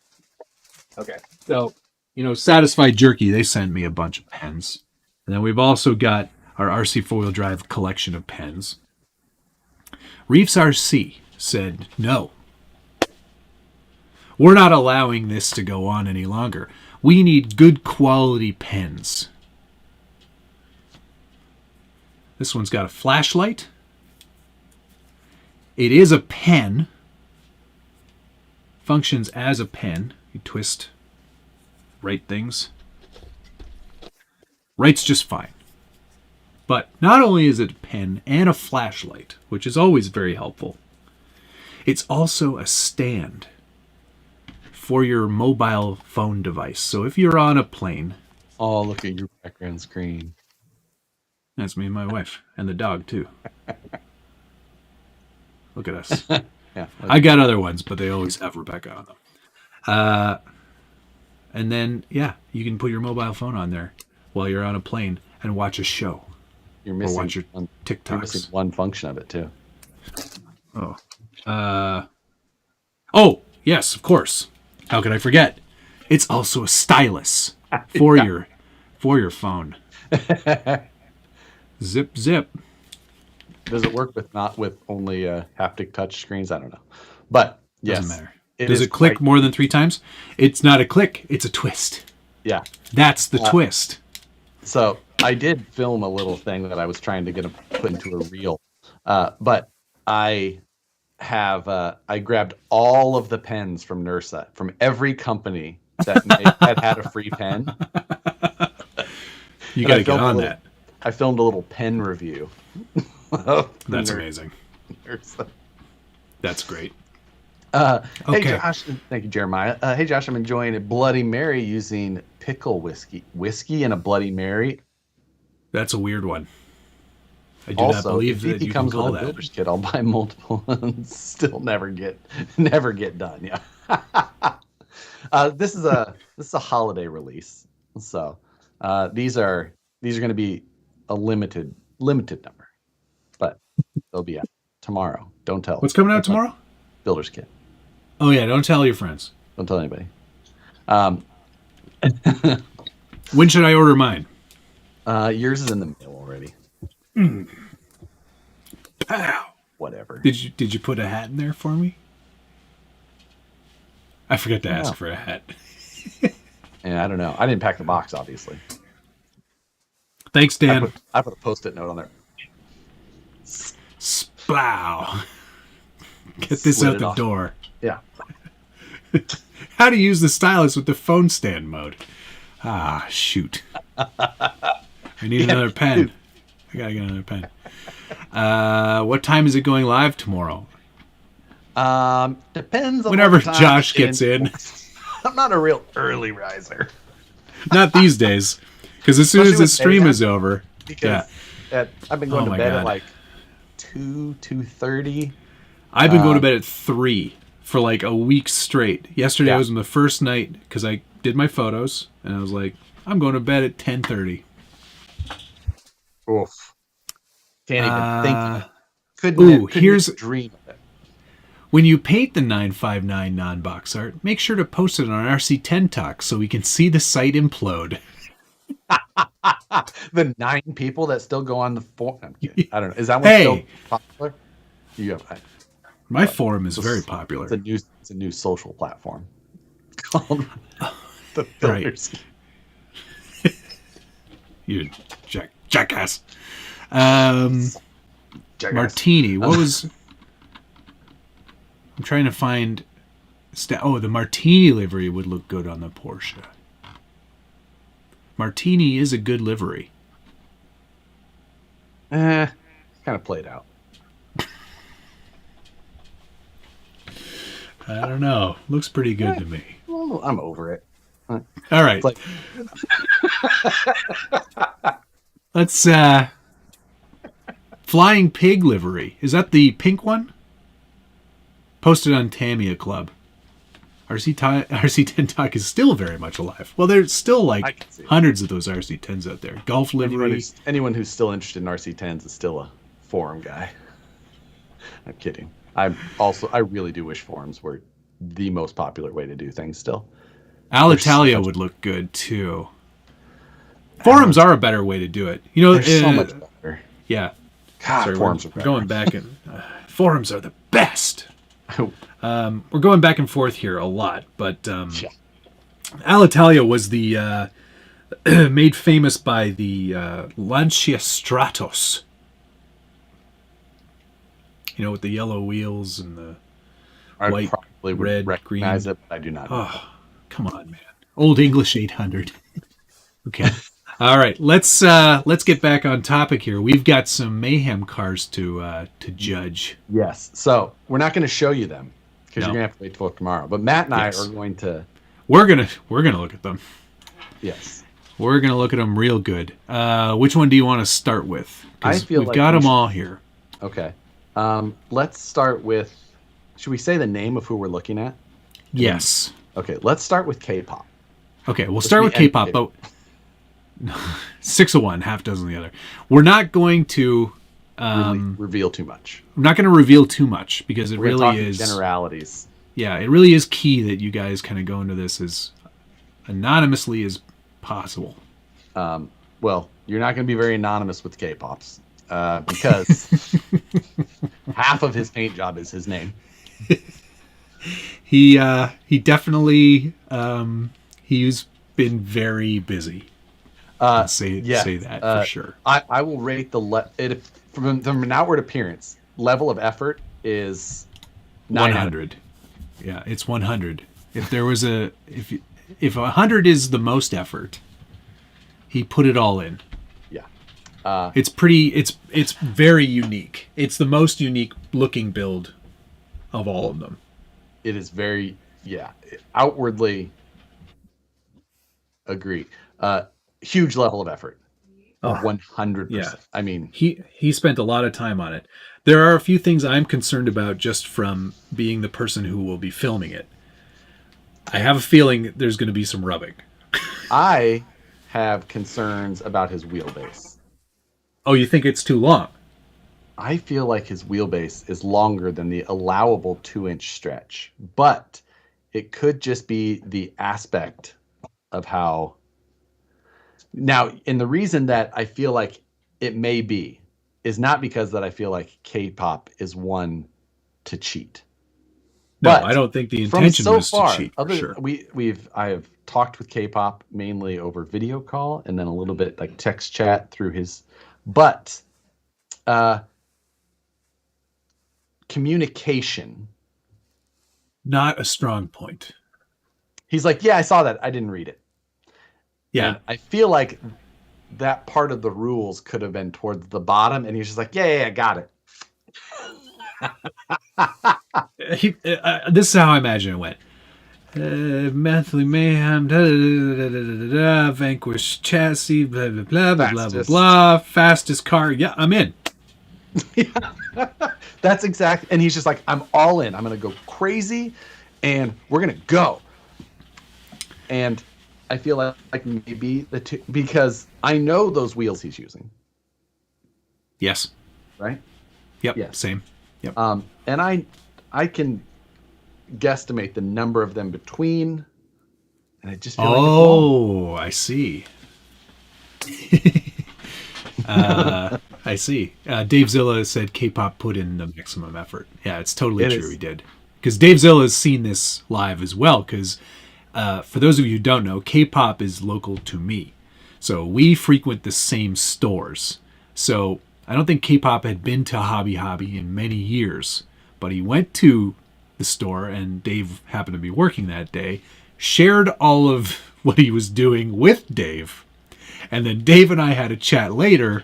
Okay. So, Satisfied Jerky, they sent me a bunch of pens. And then we've also got our RC 4-wheel drive collection of pens. Reeves RC said, no. We're not allowing this to go on any longer. We need good quality pens. This one's got a flashlight. It is a pen. Functions as a pen. You twist, write things. Writes just fine. But not only is it a pen and a flashlight, which is always very helpful, it's also a stand for your mobile phone device. So if you're on a plane... Oh, look at your background screen. That's me and my wife. And the dog, too. Look at us. Yeah, I got other ones, but they always have Rebecca on them. And then, you can put your mobile phone on there while you're on a plane and watch a show. You're missing or watch your TikToks. You're missing one function of it, too. Oh, yes, of course. How could I forget? It's also a stylus for your phone. Zip, zip. Does it work not with only haptic touch screens? I don't know. But yes. Doesn't matter. Does it click more than 3 times? It's not a click, it's a twist. Yeah. That's the twist. So I did film a little thing that I was trying to put into a reel. But I grabbed all of the pens from NERSA, from every company that had a free pen. You got to get on that. I filmed a little pen review. That's amazing. NERSA. That's great. Hey Josh, thank you, Jeremiah. Hey Josh, I'm enjoying a Bloody Mary using pickle whiskey and a Bloody Mary. That's a weird one. I do also, not believe that you can call with a builder's kit, I'll buy multiple and still never get done. Yeah. This is a holiday release, so these are going to be a limited number, but they'll be out tomorrow. Don't tell. What's coming out tomorrow? Builder's kit. Oh yeah, don't tell your friends. Don't tell anybody. When should I order mine? Yours is in the mail already. Pow. whatever. Did you put a hat in there for me? I forgot to ask for a hat. Yeah, I don't know. I didn't pack the box, obviously. Thanks, Dan. I put a Post-it note on there. Splow. Get this out the door. Yeah. How to use the stylus with the phone stand mode. Ah, shoot. I need another pen. I gotta get another pen. What time is it going live tomorrow? Depends on whenever Josh gets in. I'm not a real early riser. Not these days. Because as soon as the stream is over. Because I've been going to bed at like 2:30. I've been going to bed at 3 for like a week straight. Yesterday was the first night because I did my photos and I was like, I'm going to bed at 10:30. Oof. Can't even think of it. Here's a dream of it. When you paint the 959 non-box art, make sure to post it on RC10 Talk so we can see the site implode. The 9 people that still go on the forum. I don't know. Is that one still popular? My forum is very popular. It's a new social platform called the Pillars. Right. You jackass. Martini. What was? I'm trying to find. The Martini livery would look good on the Porsche. Martini is a good livery. Kind of played out. I don't know. Looks pretty good to me. Well, I'm over it. All right. Like... Let's Flying Pig livery. Is that the pink one? Posted on Tamiya Club. RC10 Talk is still very much alive. Well, there's still like hundreds of those RC10s out there. Golf livery. Anyone who's still interested in RC10s is still a forum guy. I'm kidding. I really do wish forums were the most popular way to do things still. Alitalia would look good too. Forums are a better way to do it. You know, they're so much better. Yeah. God, forums are better. Going back and forums are the best. We're going back and forth here a lot, but Alitalia was the made famous by the Lancia Stratos. You know, with the yellow wheels and the white, red, recognize green. It, but I do not. Oh, come on, man! Old English 800. Okay, all right. Let's get back on topic here. We've got some Mayhem cars to judge. Yes. So we're not going to show you them because you're going to have to wait till tomorrow. But Matt and I are going to. We're gonna look at them. Yes. We're gonna look at them real good. Which one do you want to start with? I feel we've got them all here. Okay. Let's start with. Should we say the name of who we're looking at? Yes. Okay. Let's start with K-pop. Okay, we'll start with K-pop, but 6 of one, half dozen of the other. We're not going to reveal too much. I'm not going to reveal too much because it really is generalities. Yeah, it really is key that you guys kind of go into this as anonymously as possible. Well, you're not going to be very anonymous with K-pops because half of his paint job is his name. He definitely he's been very busy. Say that for sure. I will rate from an outward appearance. Level of effort is 100. Yeah, it's 100. If there was if 100 is the most effort, he put it all in. Yeah. It's very unique. It's the most unique looking build of all of them. It is very outwardly agree. Huge level of effort. 100%. Yeah. I mean, he spent a lot of time on it. There are a few things I'm concerned about just from being the person who will be filming it. I have a feeling there's going to be some rubbing. I have concerns about his wheelbase. Oh, you think it's too long? I feel like his wheelbase is longer than the allowable 2-inch stretch, but it could just be the aspect of how. Now, and the reason that I feel like it may be is not because that I feel like K-pop is one to cheat. No, But I don't think the intention was to cheat. For sure. I have talked with K-pop mainly over video call and then a little bit like text chat through his, but communication. Not a strong point. He's like, yeah, I saw that. I didn't read it. Yeah. And I feel like that part of the rules could have been towards the bottom, and he's just like, yeah, got it. This is how I imagine it went. Monthly Mayhem, Vanquish chassis, blah, blah, blah, blah, blah, blah, blah, fastest car. Yeah, I'm in. Yeah. That's exact. And he's just like, I'm all in. I'm going to go crazy, and we're going to go. And I feel like maybe the two, because I know those wheels he's using. Yes. Right? Yep. Yes. Same. Yep. And I can guesstimate the number of them between, and I just feel I see. I see. Dave Zilla said K-pop put in the maximum effort. Yeah, it's totally true. He did. Because Dave Zilla has seen this live as well. Because for those of you who don't know, K-pop is local to me. So we frequent the same stores. So I don't think K-pop had been to Hobby Hobby in many years. But he went to the store, and Dave happened to be working that day, shared all of what he was doing with Dave. And then Dave and I had a chat later.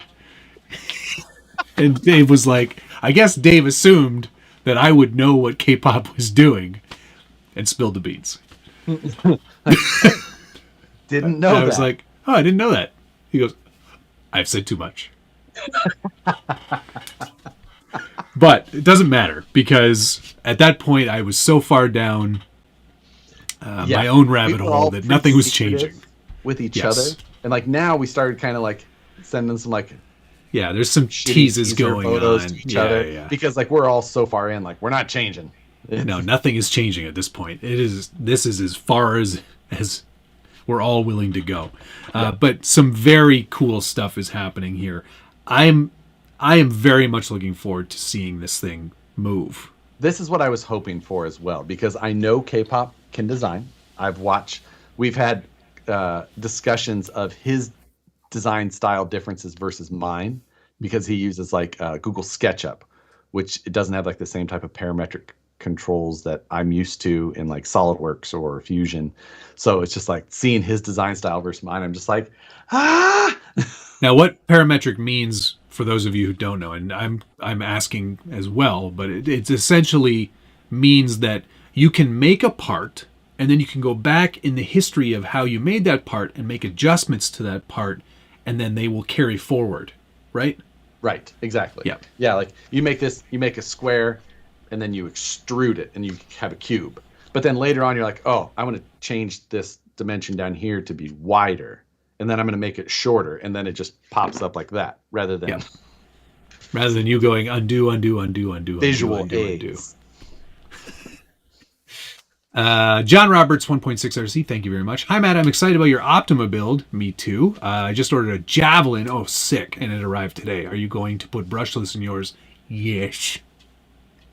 And Dave was like, I guess Dave assumed that I would know what K-pop was doing, and spilled the beans. Didn't know that. I was like, oh, I didn't know that. He goes, I've said too much. But it doesn't matter, because at that point I was so far down my own rabbit hole that nothing was changing with each other. And like now we started kind of like sending some like there's some teases going on to each other because like we're all so far in, like we're not changing. No, nothing is changing at this point. This is as far as we're all willing to go. But some very cool stuff is happening here. I am very much looking forward to seeing this thing move. This is what I was hoping for as well, because I know K-pop can design. We've had discussions of his design style differences versus mine, because he uses like Google SketchUp, which it doesn't have like the same type of parametric controls that I'm used to in like SolidWorks or Fusion. So it's just like seeing his design style versus mine, I'm just like, ah. Now, what parametric means, for those of you who don't know, and I'm asking as well, but it's essentially means that you can make a part, and then you can go back in the history of how you made that part and make adjustments to that part, and then they will carry forward, right? Right, exactly. Yeah. Yeah, like you make a square, and then you extrude it, and you have a cube. But then later on, you're like, oh, I want to change this dimension down here to be wider, and then I'm going to make it shorter, and then it just pops up like that, rather than you going undo, undo, undo, undo, visual undo, undo. John Roberts 1.6 RC, thank you very much. Hi Matt, I'm excited about your Optima build. Me too. I just ordered a Javelin. Oh, sick, and it arrived today. Are you going to put brushless in yours? Yes,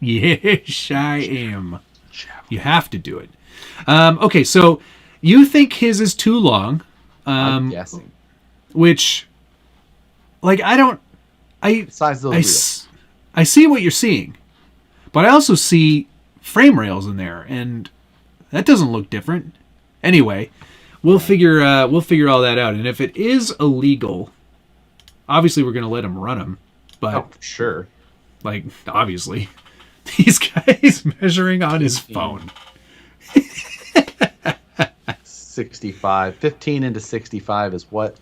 I am. You have to do it. Okay, so you think his is too long? I'm guessing. Which, like, I see what you're seeing, but I also see frame rails in there, and that doesn't look different. Anyway, we'll figure all that out. And if it is illegal, obviously we're gonna let him run them. But sure, like obviously, these guys measuring on his phone. 65, 15 into 65 is what?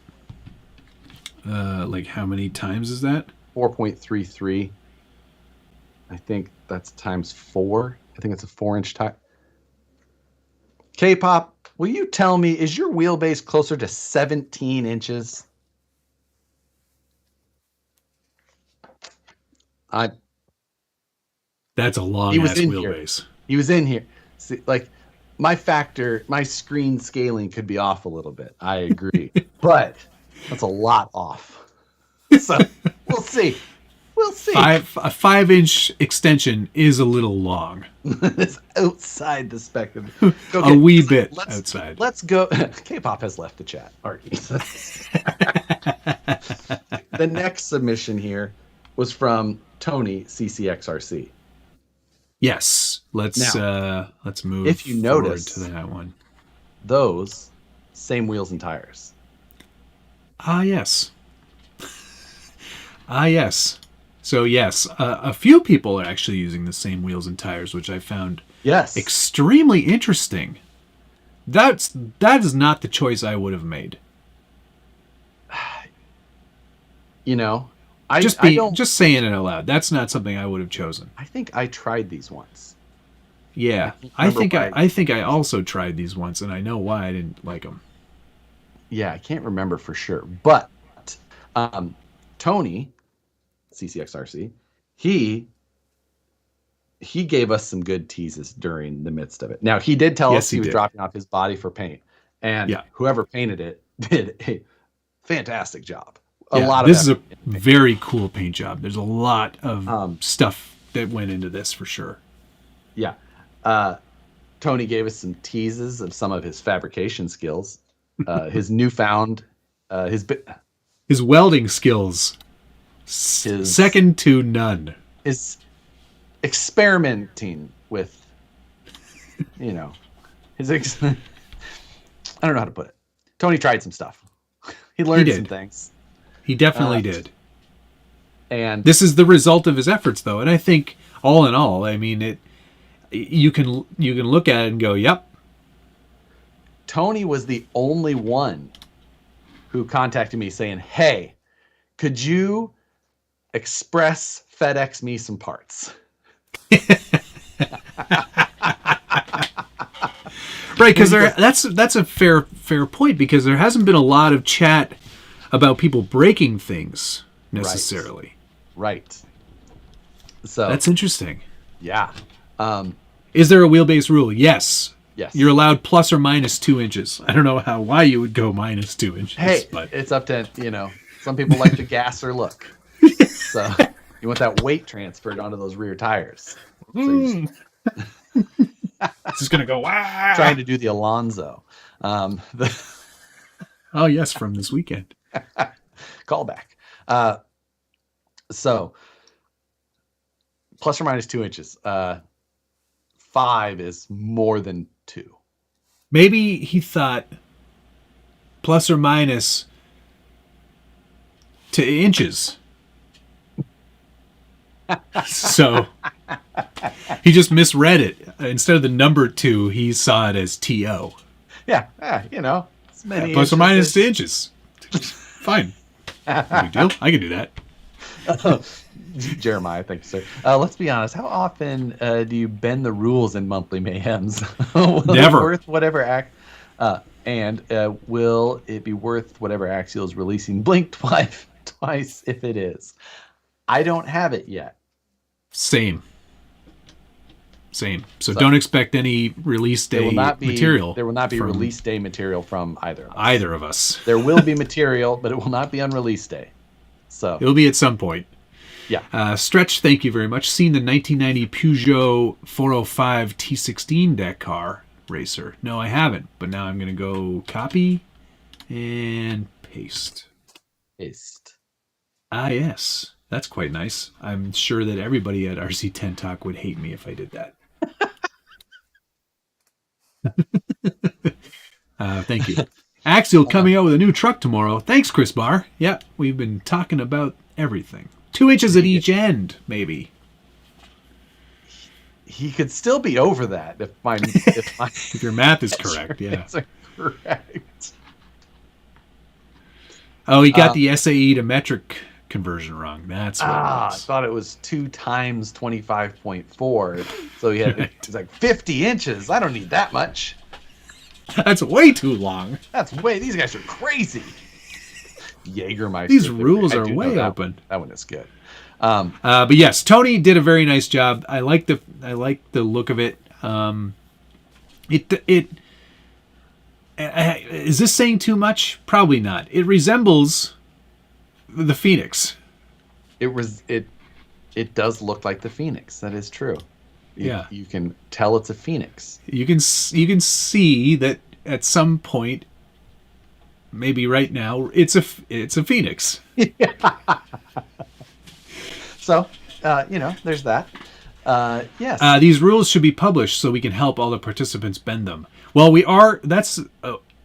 Like how many times is that? 4.33. I think that's times 4. I think it's a 4-inch tire. K-pop, will you tell me, is your wheelbase closer to 17 inches? That's a long-ass wheelbase. He was in here. See, like, my screen scaling could be off a little bit. I agree. But that's a lot off. So, we'll see. We'll see. A 5-inch extension is a little long. It's outside the spectrum. A wee bit outside. Let's go. K-pop has left the chat. The next submission here was from Tony CCXRC. Yes. Let's move if you forward notice, to that one. Those same wheels and tires. Ah, yes. Ah, yes. So, yes, a few people are actually using the same wheels and tires, which I found extremely interesting. That is not the choice I would have made. You know, just saying it out loud. That's not something I would have chosen. I think I tried these once. Yeah, I think I also tried these once, and I know why I didn't like them. Yeah, I can't remember for sure, but Tony CCXRC, he gave us some good teases during the midst of it. Now, he did tell us he was dropping off his body for paint, and whoever painted it did a fantastic job. This is a very cool paint job. There's a lot of stuff that went into this for sure. Yeah. Tony gave us some teases of some of his fabrication skills, his newfound, his welding skills, second to none. His experimenting with, I don't know how to put it. Tony tried some stuff. He learned some things. He definitely did. And this is the result of his efforts, though. And I think, all in all, I mean, you can look at it and go, yep. Tony was the only one who contacted me saying, hey, could you express FedEx me some parts? Right, because that's a fair point, because there hasn't been a lot of chat about people breaking things necessarily. Right. So that's interesting. Yeah. Is there a wheelbase rule? Yes. Yes. You're allowed plus or minus 2 inches. I don't know why you would go minus 2 inches. Hey, but it's up to, some people like the gasser look. So you want that weight transferred onto those rear tires. So it's just going to go, wow. Trying to do the Alonso. Oh, yes, from this weekend. Callback. So plus or minus 2 inches. 5 is more than 2. Maybe he thought plus or minus to inches. So he just misread it. Instead of the number 2, he saw it as TO. Yeah, plus or minus 2 inches. Fine. No big deal. I can do that. Jeremiah, thank you, sir. Let's be honest. How often do you bend the rules in monthly mayhems? Never. Worth whatever act, and will it be worth whatever Axial is releasing? Blink twice if it is. I don't have it yet. Same. So don't expect any release day material. There will not be release day material from either of us. There will be material, but it will not be on release day. So it'll be at some point. Yeah. Stretch, thank you very much. Seen the 1990 Peugeot 405 T16 deck car racer. No, I haven't. But now I'm going to go copy and paste. Ah, yes. That's quite nice. I'm sure that everybody at RC10 Talk would hate me if I did that. Thank you. Axial coming out with a new truck tomorrow. Thanks, Chris Barr. Yeah, we've been talking about everything. 2 inches at each end, maybe. He could still be over that if your math is correct. Yeah, correct. Oh, he got the SAE to metric conversion wrong. That's what it was. I thought it was 2 times 25.4. So it's like 50 inches. I don't need that much. That's way too long. These guys are crazy. Jägermeister. These rules are way open. That one is good. But yes, Tony did a very nice job. I like the look of it. Is this saying too much? Probably not. It resembles the Phoenix. It It does look like the Phoenix. That is true. You can tell it's a Phoenix. You can see that at some point, maybe right now, it's a Phoenix. So, there's that. Yes. These rules should be published so we can help all the participants bend them. Well, that's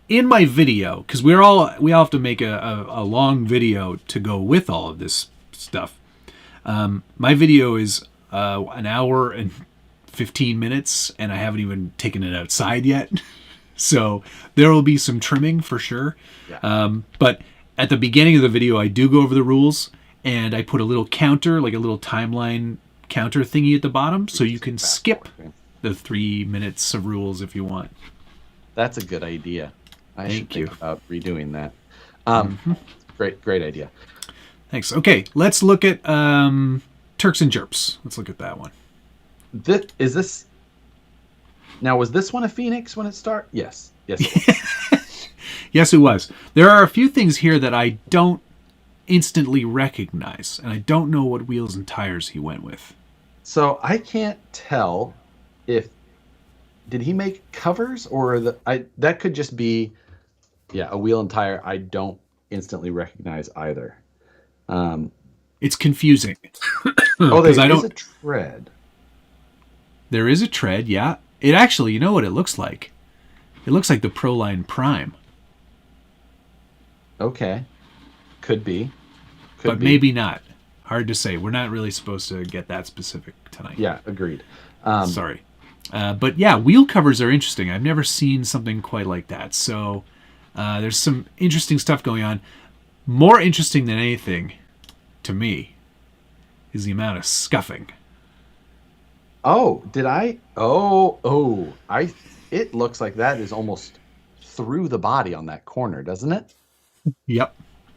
in my video, because we all have to make a long video to go with all of this stuff. My video is an hour and 15 minutes, and I haven't even taken it outside yet. So there will be some trimming for sure. Yeah. But at the beginning of the video, I do go over the rules, and I put a little counter, like a little timeline counter thingy at the bottom, so you can skip the 3 minutes of rules if you want. That's a good idea. I should think about redoing that. Great idea. Thanks. Okay, let's look at Turks and Jerps. Let's look at that one. Is this... Now, was this one a Phoenix when it started? Yes. Yes, it was. Yes, it was. There are a few things here that I don't instantly recognize, and I don't know what wheels and tires he went with. So I can't tell if... Did he make covers, or that could just be, a wheel and tire I don't instantly recognize either. It's confusing. There's a tread. There is a tread, yeah. It actually, you know what it looks like? It looks like the Proline Prime. Okay. Could be. But maybe not. Hard to say. We're not really supposed to get that specific tonight. Yeah, agreed. Sorry. But yeah, wheel covers are interesting. I've never seen something quite like that. So there's some interesting stuff going on. More interesting than anything, to me, is the amount of scuffing. Oh, did I? It looks like that is almost through the body on that corner, doesn't it? Yep.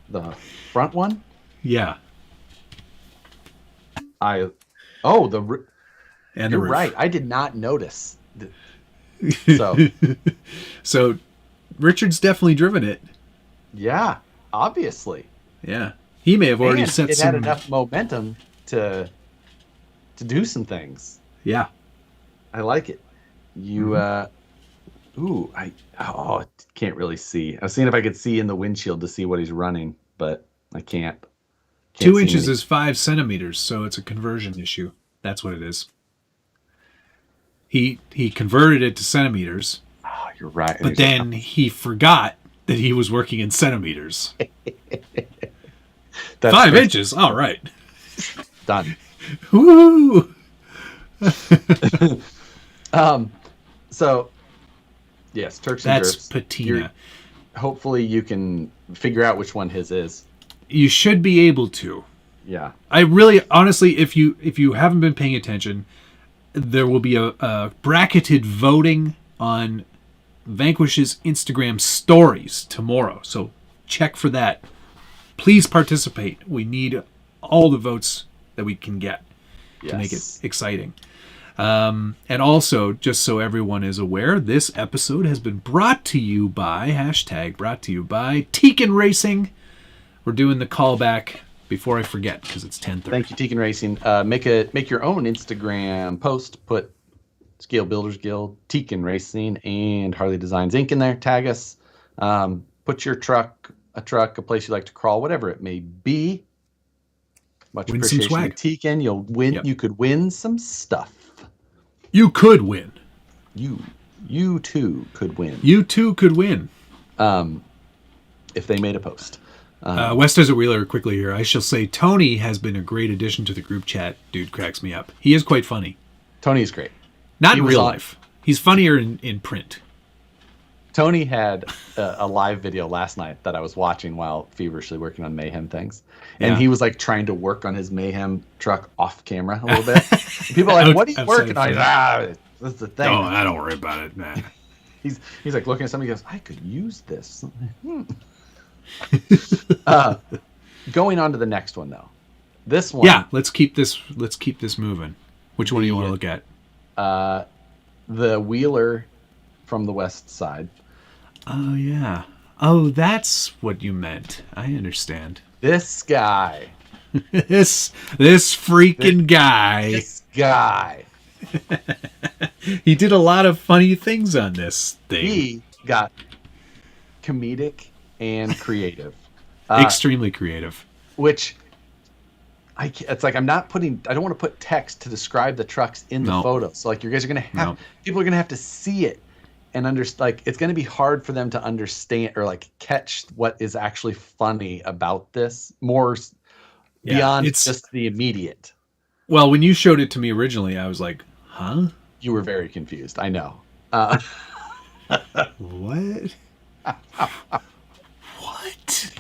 The front one? Yeah. You're right. I did not notice. So Richard's definitely driven it. Yeah, obviously. Yeah. He may have already set it had enough momentum to do some things. Yeah. I like it. I can't really see. I was seeing if I could see in the windshield to see what he's running, but I can't. 2 inches is 5 centimeters, so it's a conversion issue. That's what it is. He converted it to centimeters. Oh, you're right. But then he forgot that he was working in centimeters. 5 inches. All right. Done. Woo! So yes, Turks and Jerps. That's patina. Hopefully you can figure out which one his is. You should be able to. Yeah. I really, honestly, if you haven't been paying attention, there will be a bracketed voting on Vanquish's Instagram stories tomorrow. So check for that. Please participate. We need all the votes that we can get to make it exciting. And also, just so everyone is aware, this episode has been brought to you by Tekken Racing. We're doing the callback before I forget because it's 10:30. Thank you, Tekken Racing. Make your own Instagram post. Put Scale Builders Guild, Tekken Racing, and Harley Designs Inc. in there. Tag us. Put your truck, a place you like to crawl, whatever it may be. Much win some appreciation, swag. Tekken. You'll win. Yep. You could win some stuff. You could win. You too could win. You too could win. If they made a post. West Desert Wheeler, quickly here. I shall say Tony has been a great addition to the group chat. Dude cracks me up. He is quite funny. Tony is great. Not in real life. He's funnier in print. Tony had a live video last night that I was watching while feverishly working on Mayhem things. And he was like trying to work on his Mayhem truck off camera a little bit. People are like, what are you working on? That's the thing. Oh, I don't worry about it, man. He's like looking at something, he goes, I could use this. Going on to the next one though. This one. Yeah, let's keep this moving. Which one do you want to look at? The Wheeler from the west side. Oh yeah. Oh, that's what you meant. I understand. This guy. this freaking guy. This guy. He did a lot of funny things on this thing. He got comedic and creative. Extremely creative. Which it's like I don't want to put text to describe the trucks in the photo. So like you guys are gonna have people are gonna have to see it and like it's gonna be hard for them to understand or like catch what is actually funny about this more beyond just the immediate. Well, when you showed it to me originally, I was like, huh? You were very confused. I know. What? What?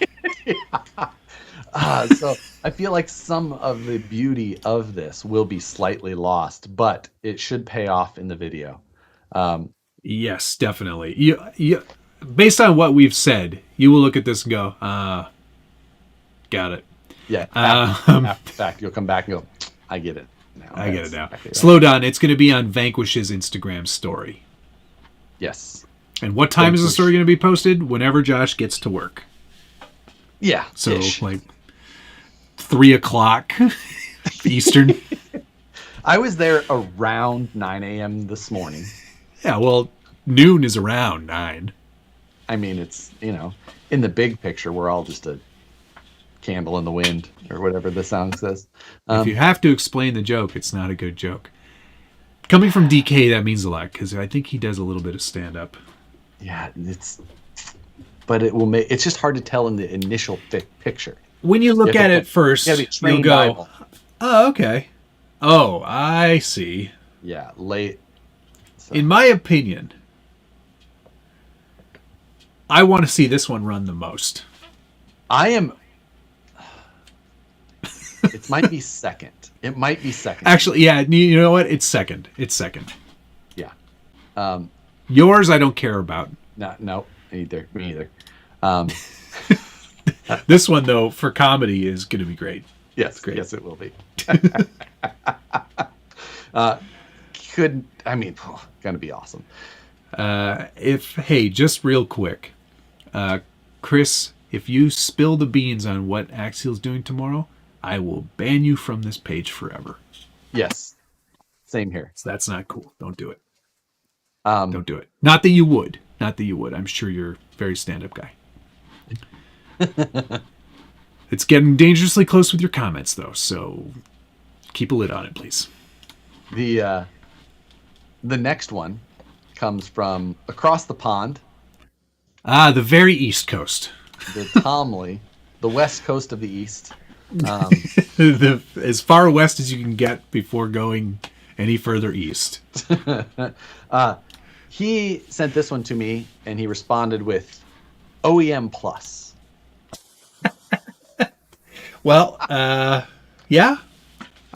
So I feel like some of the beauty of this will be slightly lost, but it should pay off in the video. Yes, definitely. You, based on what we've said, you will look at this and go, got it. Yeah. After fact, you'll come back and go, I get it now. I get it now. Slow down. It's going to be on Vanquish's Instagram story. Yes. And what time is the story going to be posted? Whenever Josh gets to work. Yeah. So like 3:00 Eastern. I was there around 9 a.m. this morning. Yeah, well, noon is around 9. I mean, it's, in the big picture, we're all just a candle in the wind or whatever the song says. If you have to explain the joke, it's not a good joke. Coming from DK, that means a lot because I think he does a little bit of stand-up. Yeah, but it will make it's just hard to tell in the initial picture. When you look at it first, you'll go, eyeball. "Oh, okay. Oh, I see." Yeah, late. So. In my opinion, I want to see this one run the most. It might be second. It might be second. Actually, yeah. You know what? It's second. Yeah. Yours, I don't care about. No, me either. This one, though, for comedy, is going to be great. Yes, great. Yes, it will be. Gonna be awesome. Just real quick, Chris, if you spill the beans on what Axial's doing tomorrow, I will ban you from this page forever. Yes, same here. So that's not cool. Don't do it. Don't do it. Not that you would. I'm sure you're a very stand-up guy. It's getting dangerously close with your comments, though, so keep a lid on it, please. The next one comes from across the pond. The very East Coast. The Tomley, the West Coast of the East. As far west as you can get before going any further east. He sent this one to me, and he responded with OEM Plus. Well, yeah,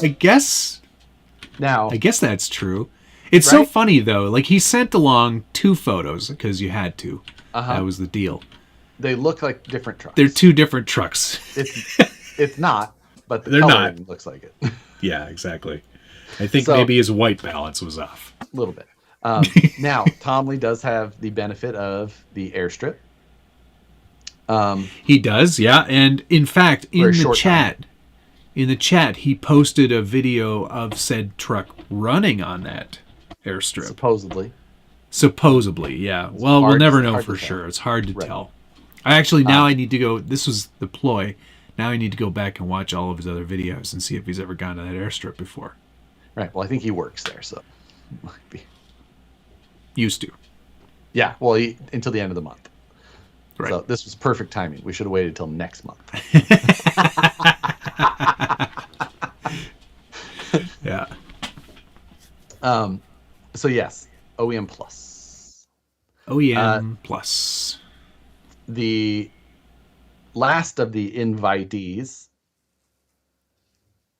I guess that's true. It's so funny, though. Like, he sent along 2 photos because you had to. That was the deal. They look like different trucks. They're 2 different trucks. It's not, but the They're coloring not. looks like it. Yeah, exactly. I think maybe his white balance was off. A little bit. Now, Tomley does have the benefit of the airstrip. He does, yeah. And in fact, in the chat, he posted a video of said truck running on that airstrip. Supposedly, yeah. Well, we'll never know for sure. It's hard to tell. I need to go. This was the ploy. Now I need to go back and watch all of his other videos and see if he's ever gone to that airstrip before. Right. Well, I think he works there, so might be. Used to. Yeah. Well, until the end of the month. Right. So this was perfect timing. We should have waited till next month. Yeah. So yes, OEM Plus. OEM Plus. The last of the invitees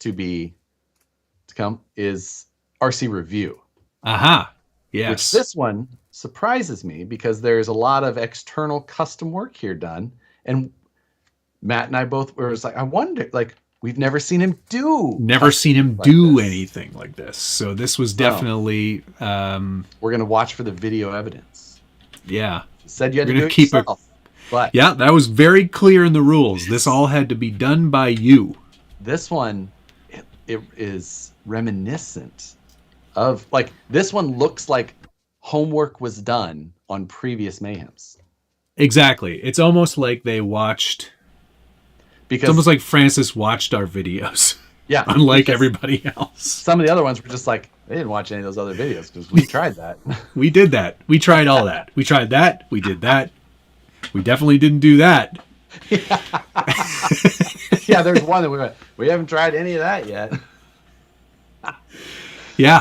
to come is RC Review. Aha. Yes. Which this one surprises me because there's a lot of external custom work here done, and Matt and I both were like, I wonder, like, we've never seen him do anything like this. So this was definitely. We're gonna watch for the video evidence. Yeah. Said you had to do it yourself. But yeah, that was very clear in the rules. This all had to be done by you. This one, it is reminiscent of, like, this one looks like homework was done on previous Mayhems. Exactly. It's almost like they watched. Because it's almost like Francis watched our videos. Yeah. Unlike everybody else. Some of the other ones were just like, they didn't watch any of those other videos because we tried that. We did that. We tried all that. We tried that. We did that. We definitely didn't do that. Yeah, there's one that we haven't tried any of that yet. Yeah.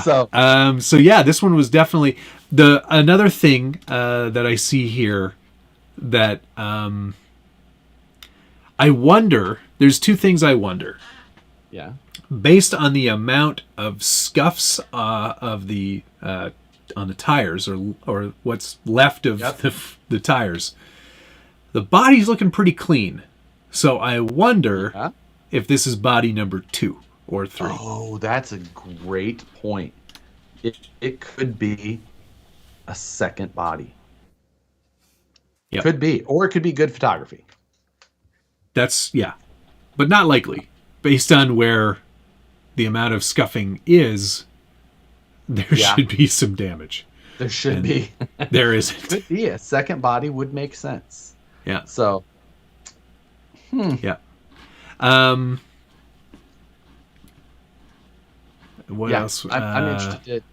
So yeah, this one was definitely another thing that I see here that I wonder. There's two things I wonder. Yeah. Based on the amount of scuffs of the on the tires or what's left of the tires, the body's looking pretty clean. So I wonder if this is body number 2 or 3. Oh, that's a great point. It could be a second body. Yep. Could be, or it could be good photography. But not likely. Based on where the amount of scuffing is, there should be some damage. There should be. There isn't. Could be. A second body would make sense. Yeah. So. Yeah. What else? I'm interested.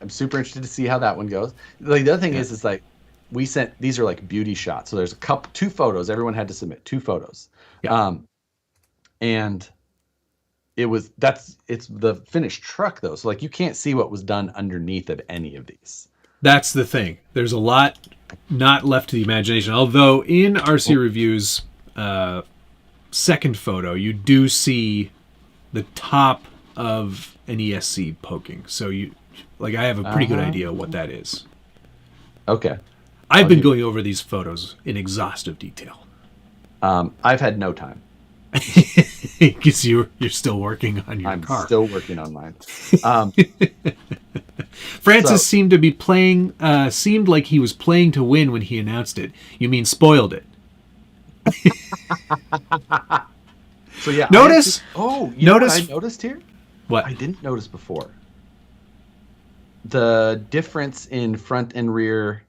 I'm super interested to see how that one goes. Like, the other thing is like, we sent, these are like beauty shots. So there's 2 photos. Everyone had to submit 2 photos. Yeah. And it's the finished truck though. So like, you can't see what was done underneath of any of these. That's the thing. There's a lot not left to the imagination. Although in RC Reviews, second photo, you do see the top of an ESC poking. So I have a pretty good idea what that is. Okay. I've been going over these photos in exhaustive detail. I've had no time. Because you're still working on your car. I'm still working on mine. Francis seemed to be playing. Seemed like he was playing to win when he announced it. You mean spoiled it? So yeah. Notice. Notice. What I noticed here. What I didn't notice before. The difference in front and rear.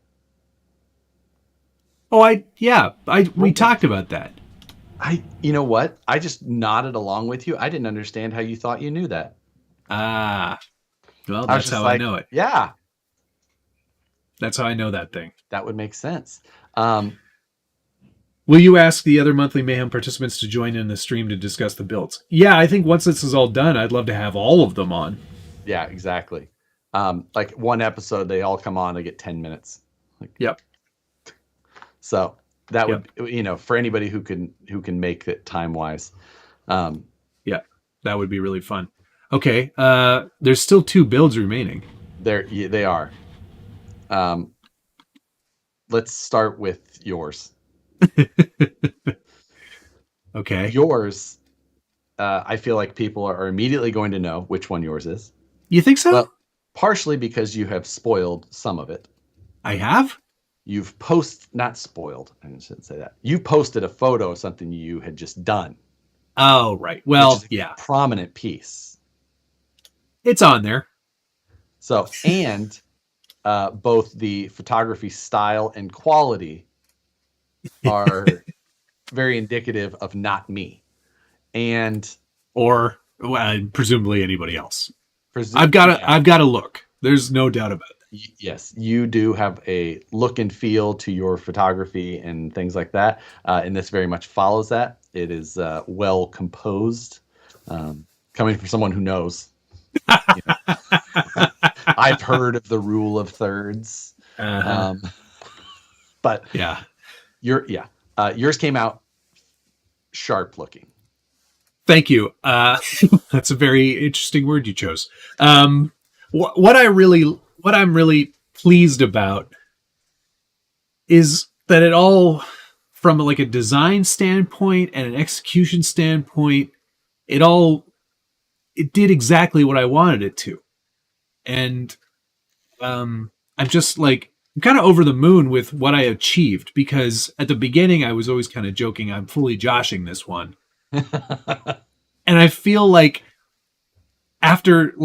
We talked about that. You know what? I just nodded along with you. I didn't understand how you thought you knew that. Well, that's how I know it. Yeah. That's how I know that thing. That would make sense. Will you ask the other monthly Mayhem participants to join in the stream to discuss the builds? Yeah, I think once this is all done, I'd love to have all of them on. Yeah, exactly. Like one episode, they all come on, they get 10 minutes. Yep. So that would, for anybody who can make it time wise. Yeah, that would be really fun. Okay. There's still 2 builds remaining. They are. Let's start with yours. Okay. Yours, I feel like people are immediately going to know which one yours is. You think so? Well, partially because you have spoiled some of it. I have? You've not spoiled. I shouldn't say that. You posted a photo of something you had just done. Oh, right. Well, yeah. Prominent piece. It's on there. So, and both the photography style and quality are very indicative of not me. Or presumably anybody else. I've got to look. There's no doubt about that. Yes, you do have a look and feel to your photography and things like that. And this very much follows that. It is well composed, coming from someone who knows. I've heard of the rule of thirds. But yeah, yours came out sharp looking. Thank you. That's a very interesting word you chose. What I'm really pleased about is that it all, from like a design standpoint and an execution standpoint, it did exactly what I wanted it to. And I'm just like, I'm kind of over the moon with what I achieved, because at the beginning I was always kind of joking, I'm fully joshing this one. And I feel like after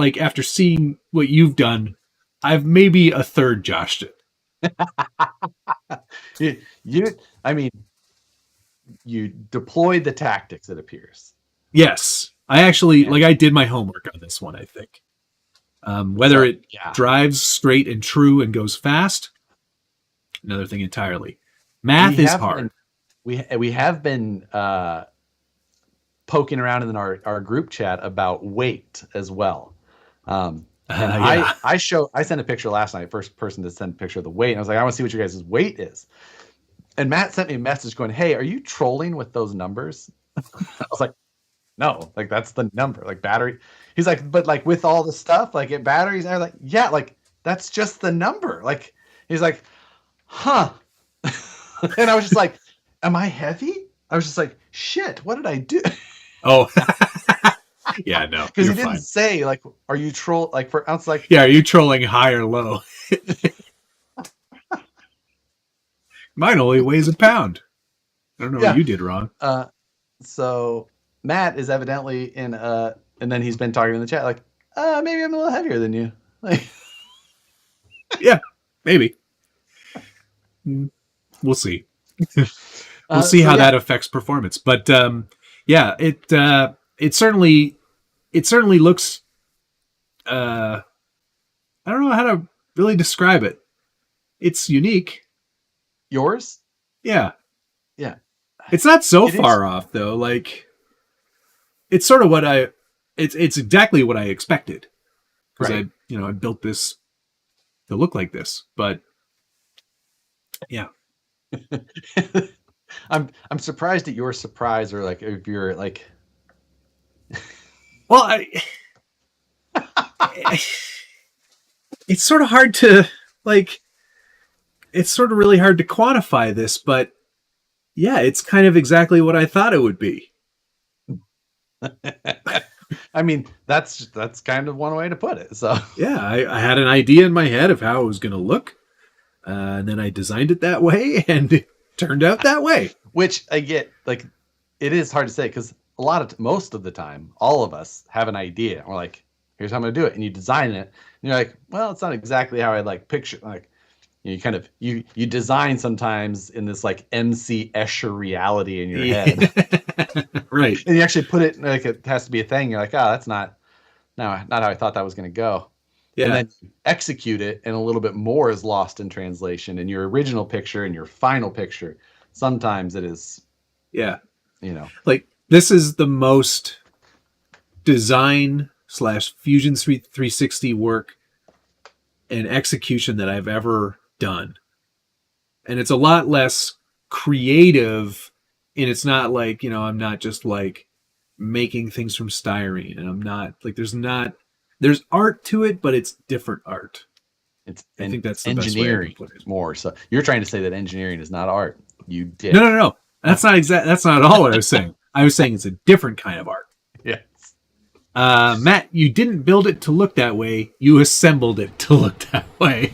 seeing what you've done, I've maybe a third Joshed it. I mean, you deployed the tactics, it appears. Yes. I actually, I did my homework on this one, I think. Whether it drives straight and true and goes fast, another thing entirely. Math is hard. We have been poking around in our group chat about weight as well. I sent a picture last night, first person to send a picture of the weight. And I was like, I want to see what you guys' weight is. And Matt sent me a message going, hey, are you trolling with those numbers? I was like, no, like that's the number, like battery. He's like, but like with all the stuff, like it batteries. And I was like, yeah, like that's just the number. Like, he's like, huh. And I was just like, am I heavy? I was just like, shit, what did I do? Oh, yeah, no. Because he didn't say, like, are you troll? Like, I was like, yeah, are you trolling high or low? Mine only weighs a pound. I don't know what you did wrong. So Matt is evidently in and then he's been talking in the chat like, maybe I'm a little heavier than you. Like, yeah, maybe. We'll see. We'll see how that affects performance. But it certainly looks. I don't know how to really describe it. It's unique. Yours? Yeah. Yeah. It's not so far off though. Like, it's sort of it's exactly what I expected. Because I built this to look like this, but yeah. I'm surprised at your surprise, or like if you're like, well, it's sort of hard to like. It's sort of really hard to quantify this, but yeah, it's kind of exactly what I thought it would be. I mean, that's kind of one way to put it. So yeah, I had an idea in my head of how it was going to look, and then I designed it that way, and it turned out that way. Which I get, like, it is hard to say because most of the time, all of us have an idea. We're like, here's how I'm going to do it, and you design it, and you're like, well, it's not exactly how I like picture. Like, you kind of you design sometimes in this like MC Escher reality in your head, right? And you actually put it like it has to be a thing. You're like, oh, that's not how I thought that was going to go. Yeah. And then you execute it, and a little bit more is lost in translation. And your original picture and your final picture, sometimes it is, like this is the most design / Fusion 360 work and execution that I've ever done. And it's a lot less creative, and it's not like, I'm not just like making things from styrene, and I'm not like there's art to it, but it's different art. I think that's the engineering best way to put it. More. So you're trying to say that engineering is not art. You did. No. That's not all what I was saying. I was saying it's a different kind of art. Yes. Matt, you didn't build it to look that way. You assembled it to look that way.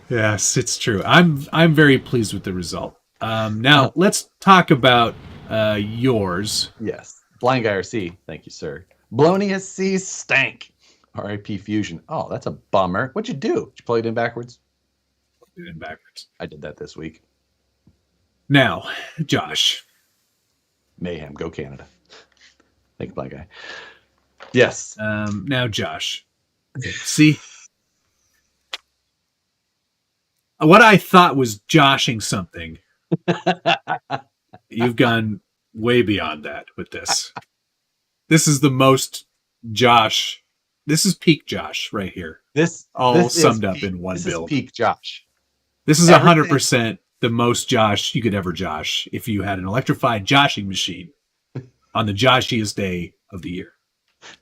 Yes, it's true. I'm very pleased with the result. Now let's talk about yours. Yes. Blind Guy RC. Thank you, sir. Blonius C stank. RIP Fusion. Oh, that's a bummer. What'd you do? Did you plug it in backwards? Plugged it in backwards. I did that this week. Now, Josh. Mayhem. Go Canada. Thank you, Blind Guy. Yes. Now, Josh. See? What I thought was joshing something, you've gone way beyond that with this. This is the most Josh. This is peak Josh right here. This summed up in one build. This is peak Josh. This is 100% the most Josh you could ever Josh if you had an electrified joshing machine on the joshiest day of the year.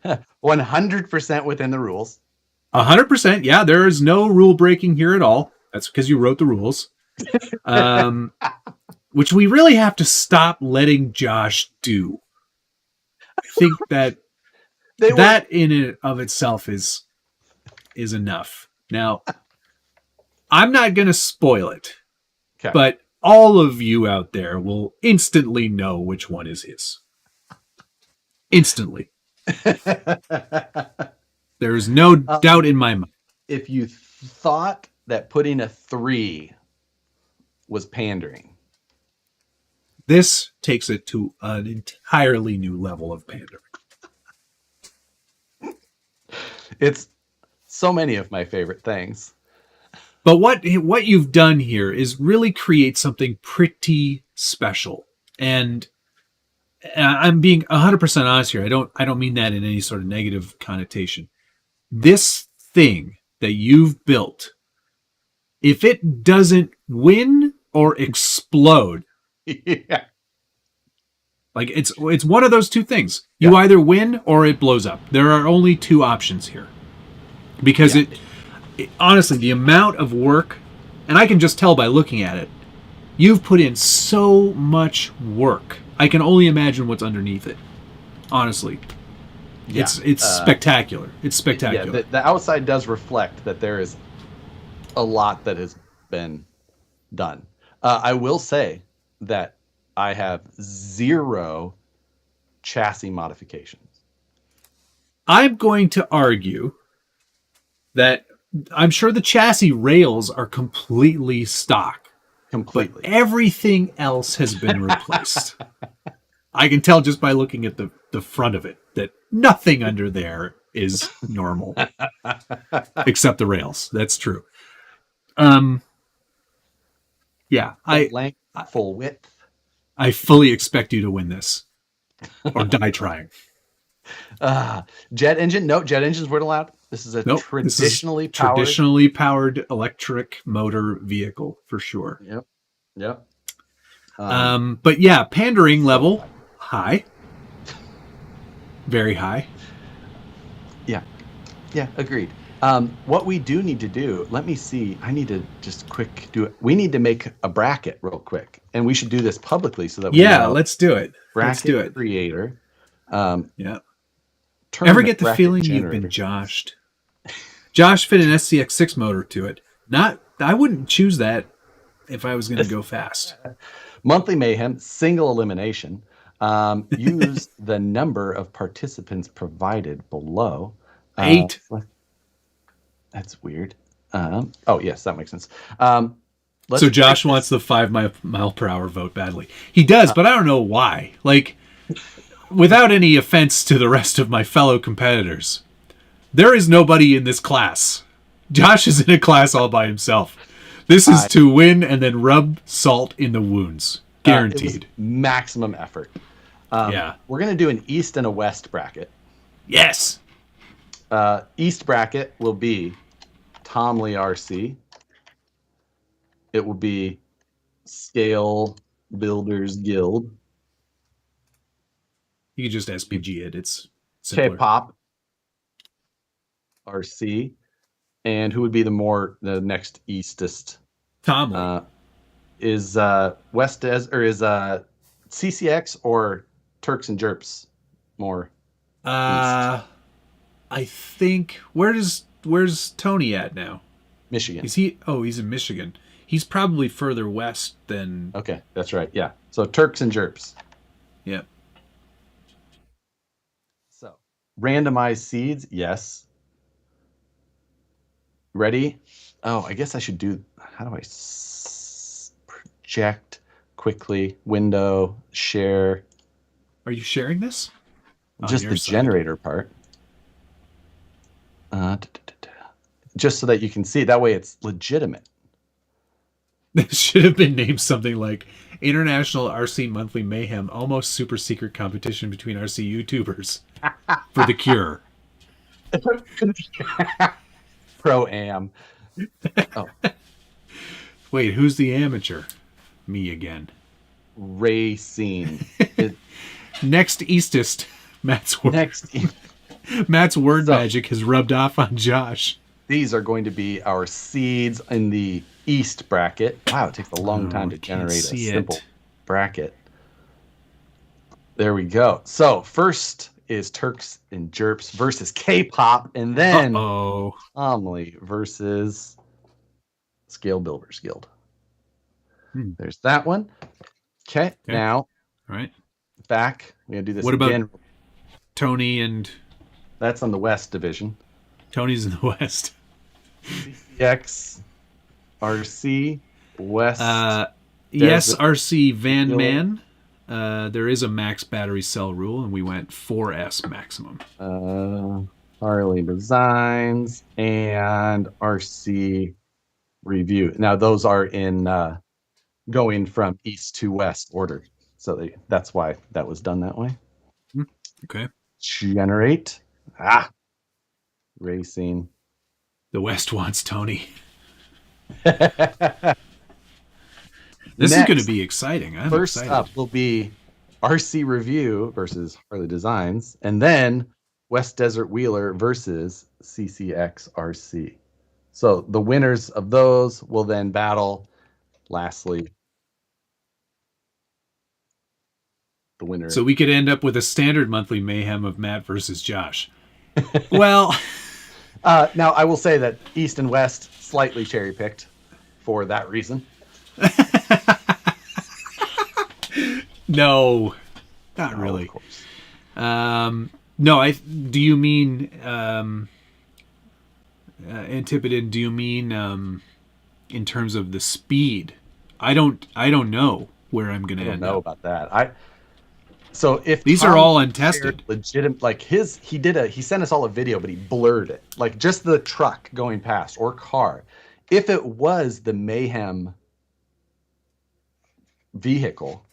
100% within the rules. 100%. Yeah, there is no rule breaking here at all. That's because you wrote the rules. Which we really have to stop letting Josh do. I think that in and of itself is enough. Now, I'm not going to spoil it. Okay. But all of you out there will instantly know which one is his. Instantly. There's no doubt in my mind. If you thought that putting a 3 was pandering, this takes it to an entirely new level of pandering. It's so many of my favorite things. But what you've done here is really create something pretty special. And I'm being 100% honest here. I don't mean that in any sort of negative connotation. This thing that you've built, if it doesn't win or explode, Yeah. like it's one of those two things. You either win or it blows up. There are only two options here. Because it honestly, the amount of work, and I can just tell by looking at it, you've put in so much work. I can only imagine what's underneath it. Honestly. Yeah. It's spectacular. It's spectacular. Yeah, the outside does reflect that there is a lot that has been done. I will say that I have 0 chassis modifications. I'm going to argue that I'm sure the chassis rails are completely stock. Completely. But everything else has been replaced. I can tell just by looking at the front of it that nothing under there is normal. Except the rails. That's true. Yeah. Full length, full width. I fully expect you to win this. Or die trying. Jet engine? No, jet engines weren't allowed. This is a traditionally powered electric motor vehicle for sure. Yep. But yeah, pandering level high, very high. Yeah, agreed. What we do need to do, let me see. I need to just quick do it. We need to make a bracket real quick, and we should do this publicly so that we know. Let's do it. Bracket creator. Ever get the feeling you've been joshed? Josh fit an SCX6 motor to it. I wouldn't choose that if I was going to go fast. Monthly Mayhem, single elimination. Use the number of participants provided below. 8. That's weird. Oh, yes, that makes sense. So Josh wants the 5 mile per hour vote badly. He does, but I don't know why. Like, without any offense to the rest of my fellow competitors, there is nobody in this class. Josh is in a class all by himself. This is to win and then rub salt in the wounds. Guaranteed. Maximum effort. We're going to do an East and a West bracket. Yes. East bracket will be Tom Lee RC. It will be Scale Builders Guild. You can just SPG it. It's simpler. K-pop RC. And who would be the next eastest? Tom Lee. Is West Des or is CCX or Turks and Jerps more east? I think where's Tony at now? Michigan. Is he? Oh, he's in Michigan. He's probably further west than. Okay, that's right. Yeah. So Turks and Jerps. Yeah. So randomized seeds, yes. Ready? Oh, I guess I should do. How do I project quickly? Window share. Are you sharing this? Just the generator part. Just so that you can see. That way it's legitimate. This should have been named something like International RC Monthly Mayhem, almost super secret competition between RC YouTubers for the cure. Pro-am. Oh. Wait, who's the amateur? Me again. Racing. Next Eastist. Matt's word magic has rubbed off on Josh. These are going to be our seeds in the East bracket. Wow, it takes a long time to generate a simple bracket. There we go. So first is Turks and Jerps versus K-pop, and then Tomley versus Scale Builders Guild. there's that one. Okay, now, All right. back. We're going to do this What again. about Tony and... That's on the West Division. Tony's in the West. CCX, RC, West. Yes, RC Van Man. There is a max battery cell rule, and we went 4S maximum. Harley Designs and RC Review. Now, those are in going from east to west order. So that's why that was done that way. Okay. Generate. Racing. The West wants Tony. This is going to be exciting. I'm first excited. Up will be RC Review versus Harley Designs, and then West Desert Wheeler versus CCX RC. So the winners of those will then battle. Lastly, the winner. So we could end up with a standard monthly mayhem of Matt versus Josh. Well, now I will say that East and West slightly cherry picked for that reason. No, not really. Of course. No, do you mean Antipodin? Do you mean in terms of the speed? I don't know where I'm going to end up. I don't know about that. So if these are all untested, legitimate, like he sent us all a video, but he blurred it, like just the truck going past or car. If it was the Mayhem vehicle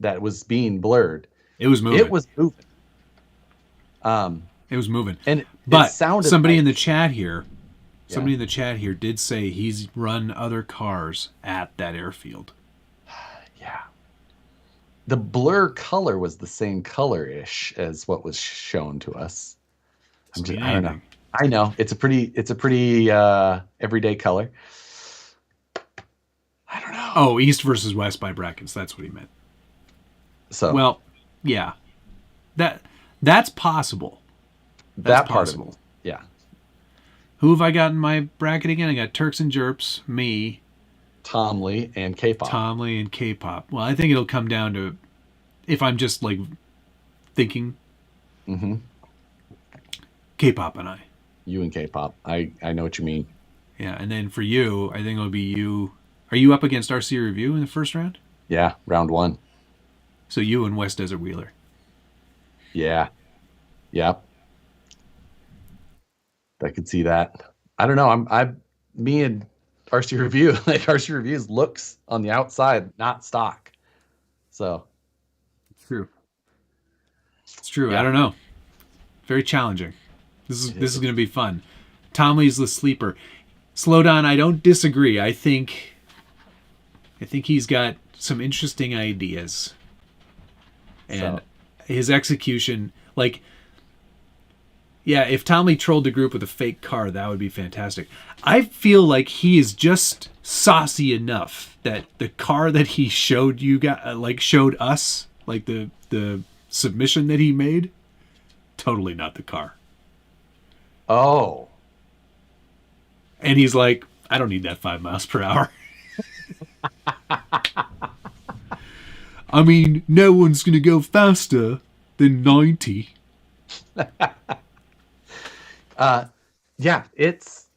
that was being blurred, it was moving. It was moving. It was moving. But sounded somebody like, in the chat here, somebody in the chat here did say he's run other cars at that airfield. Yeah. The blur color was the same color-ish as what was shown to us. I don't know. I know it's a pretty everyday color. I don't know. Oh, East versus West by brackets. That's what he meant. So well, yeah, that's possible. That's possible. Yeah. Who have I got in my bracket again? I got Turks and Jerps, me, Tom Lee, and K-pop. Tom Lee and K-pop. Well, I think it'll come down to if I'm just like thinking. Mm-hmm. K-pop and I. You and K-pop. I know what you mean. Yeah, and then for you, I think it'll be you. Are you up against RC Review in the first round? Yeah, round 1. So you and West Desert Wheeler. Yeah. Yep. I could see that. I don't know. Me and RC Review, like RC Review's looks on the outside, not stock. So true. It's true. Yeah. I don't know. Very challenging. This is going to be fun. Tom Lee's the sleeper. Slow down. I don't disagree. I think he's got some interesting ideas, and his execution, like, yeah, if Tom Lee trolled the group with a fake car, that would be fantastic. I feel like he is just saucy enough that the car that he showed showed us, like the submission that he made, totally not the car. Oh. And he's like, I don't need that 5 miles per hour. I mean, no one's going to go faster than 90. Yeah, it's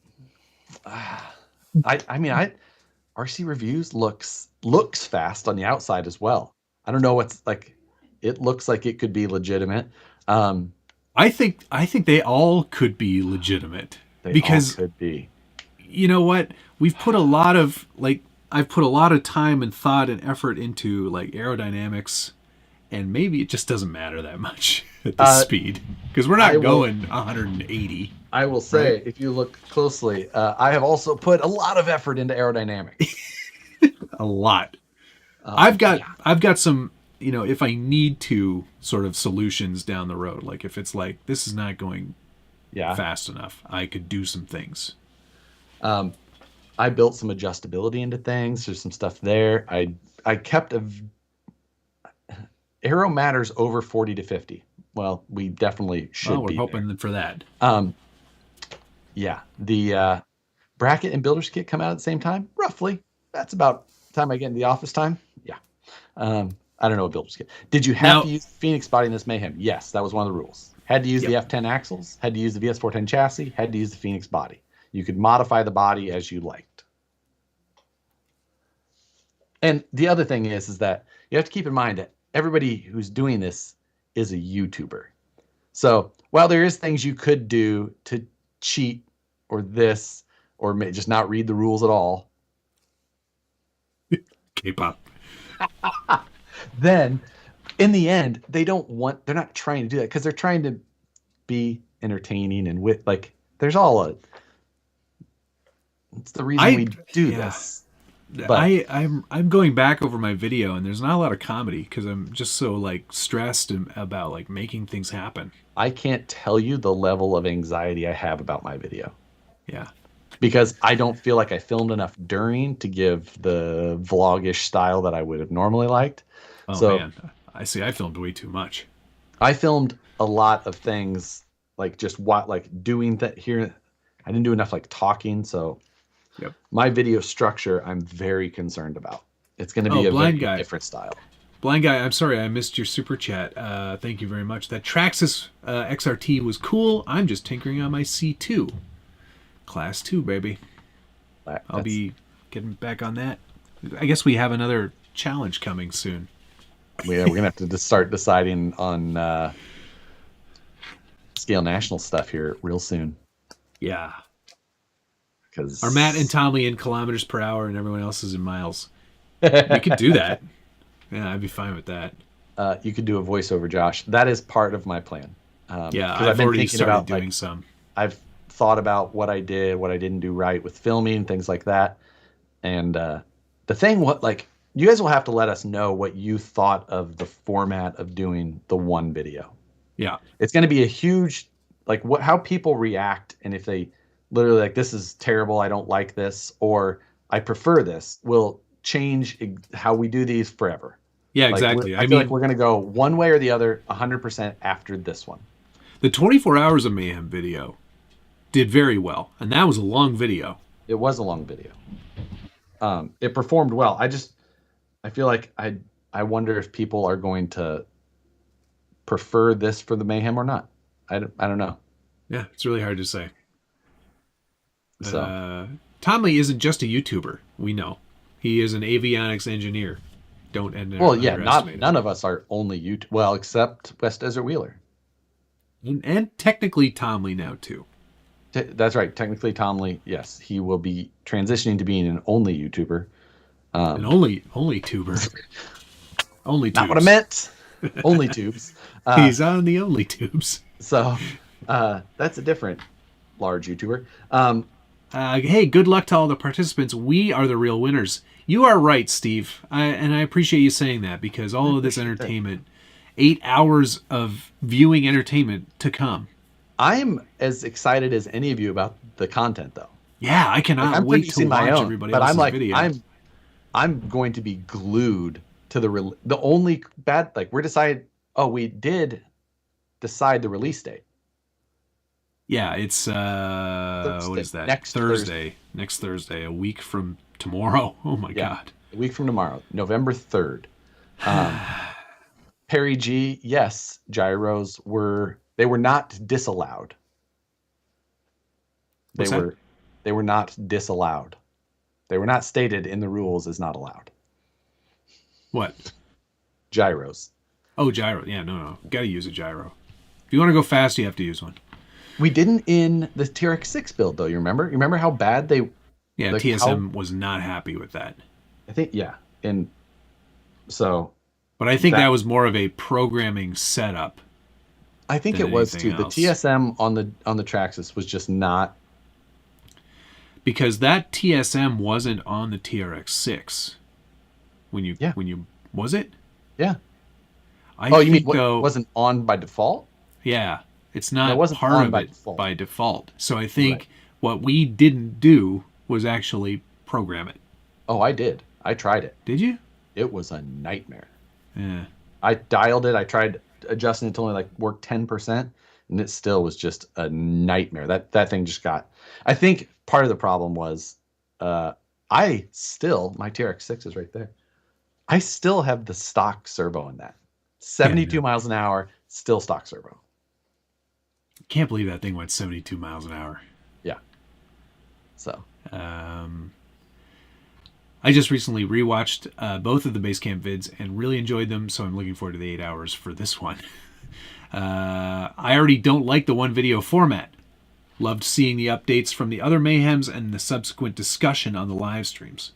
RC Reviews looks fast on the outside as well. I don't know what's like, it looks like it could be legitimate. I think they all could be legitimate. Because all could be. You know what? I've put a lot of time and thought and effort into like aerodynamics, and maybe it just doesn't matter that much at this speed because we're not going 180. I will say, right? If you look closely, I have also put a lot of effort into aerodynamics. A lot. I've got some, if I need to, sort of solutions down the road. Like if it's like this is not going fast enough, I could do some things. I built some adjustability into things. There's some stuff there. I kept aero matters over 40 to 50. Well, we definitely should. We're hoping for that. Yeah, the bracket and builder's kit come out at the same time, roughly. That's about time I get in the office time, yeah. I don't know what builders get. Did you have to use Phoenix body in this Mayhem? Yes, that was one of the rules. Had to use the F10 axles, had to use the VS410 chassis, had to use the Phoenix body. You could modify the body as you liked. And the other thing is that you have to keep in mind that everybody who's doing this is a YouTuber. So while there is things you could do to cheat or this, or just not read the rules at all, K-pop. Then in the end, they're not trying to do that because they're trying to be entertaining and there's it's the reason we do this. But I'm going back over my video and there's not a lot of comedy because I'm just so stressed about making things happen. I can't tell you the level of anxiety I have about my video. Yeah. Because I don't feel like I filmed enough during to give the vlog-ish style that I would have normally liked. Oh man, I see. I filmed way too much. I filmed a lot of things doing that here. I didn't do enough talking, so my video structure I'm very concerned about. It's going to be a very different style. Blind guy, I'm sorry I missed your super chat. Thank you very much. That Traxxas XRT was cool. I'm just tinkering on my C2. Class 2, baby. I'll be getting back on that. I guess we have another challenge coming soon. We're going to have to just start deciding on Scale National stuff here real soon. Yeah. Because are Matt and Tommy in kilometers per hour and everyone else is in miles? We could do that. Yeah, I'd be fine with that. You could do a voiceover, Josh. That is part of my plan. I've already started doing some. I've thought about what I did, what I didn't do right with filming, things like that. And the thing, you guys will have to let us know what you thought of the format of doing the one video. Yeah. It's going to be a huge, how people react. And if they literally this is terrible, I don't like this, or I prefer this, will change how we do these forever. Yeah, exactly. I feel like we're going to go one way or the other 100% after this one. The 24 Hours of Mayhem video did very well. And that was a long video. It was a long video. It performed well. I feel like I wonder if people are going to prefer this for the Mayhem or not. I don't know. Yeah, it's really hard to say. So Tom Lee isn't just a YouTuber. We know he is an avionics engineer. Don't end. Well, yeah, none of us are only YouTube. Well, except West Desert Wheeler, and technically Tom Lee now too. That's right. Technically, Tom Lee. Yes, he will be transitioning to being an only YouTuber. An only tuber. Only tubes. Not what I meant. Only tubes. He's on the only tubes. So that's a different large YouTuber. Hey, good luck to all the participants. We are the real winners. You are right, Steve. And I appreciate you saying that because all of this entertainment, 8 hours of viewing entertainment to come. I'm as excited as any of you about the content, though. Yeah, I cannot wait to watch everybody else's video. I'm going to be glued to the only bad, we're decided. Oh, we did decide the release date. Yeah, it's what is that? Next Thursday. Next Thursday, a week from tomorrow. Oh my God. A week from tomorrow, November 3rd. Perry G, yes, gyros were not disallowed. They were not disallowed. They were not stated in the rules as not allowed. What? Gyros. Oh, gyro. Yeah, no. Got to use a gyro. If you want to go fast, you have to use one. We didn't in the TRX6 build, though. You remember? You remember how bad they... Yeah, TSM was not happy with that. I think, yeah. And so... But I think that was more of a programming setup. I think it was, too. The TSM on the Traxxas was just not... Because that TSM wasn't on the TRX6. When you was it? Yeah. You mean wasn't on by default? Yeah. It's not part of it by default. So I think what we didn't do was actually program it. Oh, I did. I tried it. Did you? It was a nightmare. Yeah. I dialed it. I tried adjusting it to only work 10%, and it still was just a nightmare. That thing just got... I think part of the problem was I my TRX6 is right there. I still have the stock servo in that. 72 miles an hour, still stock servo. Can't believe that thing went 72 miles an hour. Yeah. So. I just recently rewatched both of the Basecamp vids and really enjoyed them, so I'm looking forward to the 8 hours for this one. I already don't like the one video format. Loved seeing the updates from the other Mayhems and the subsequent discussion on the live streams.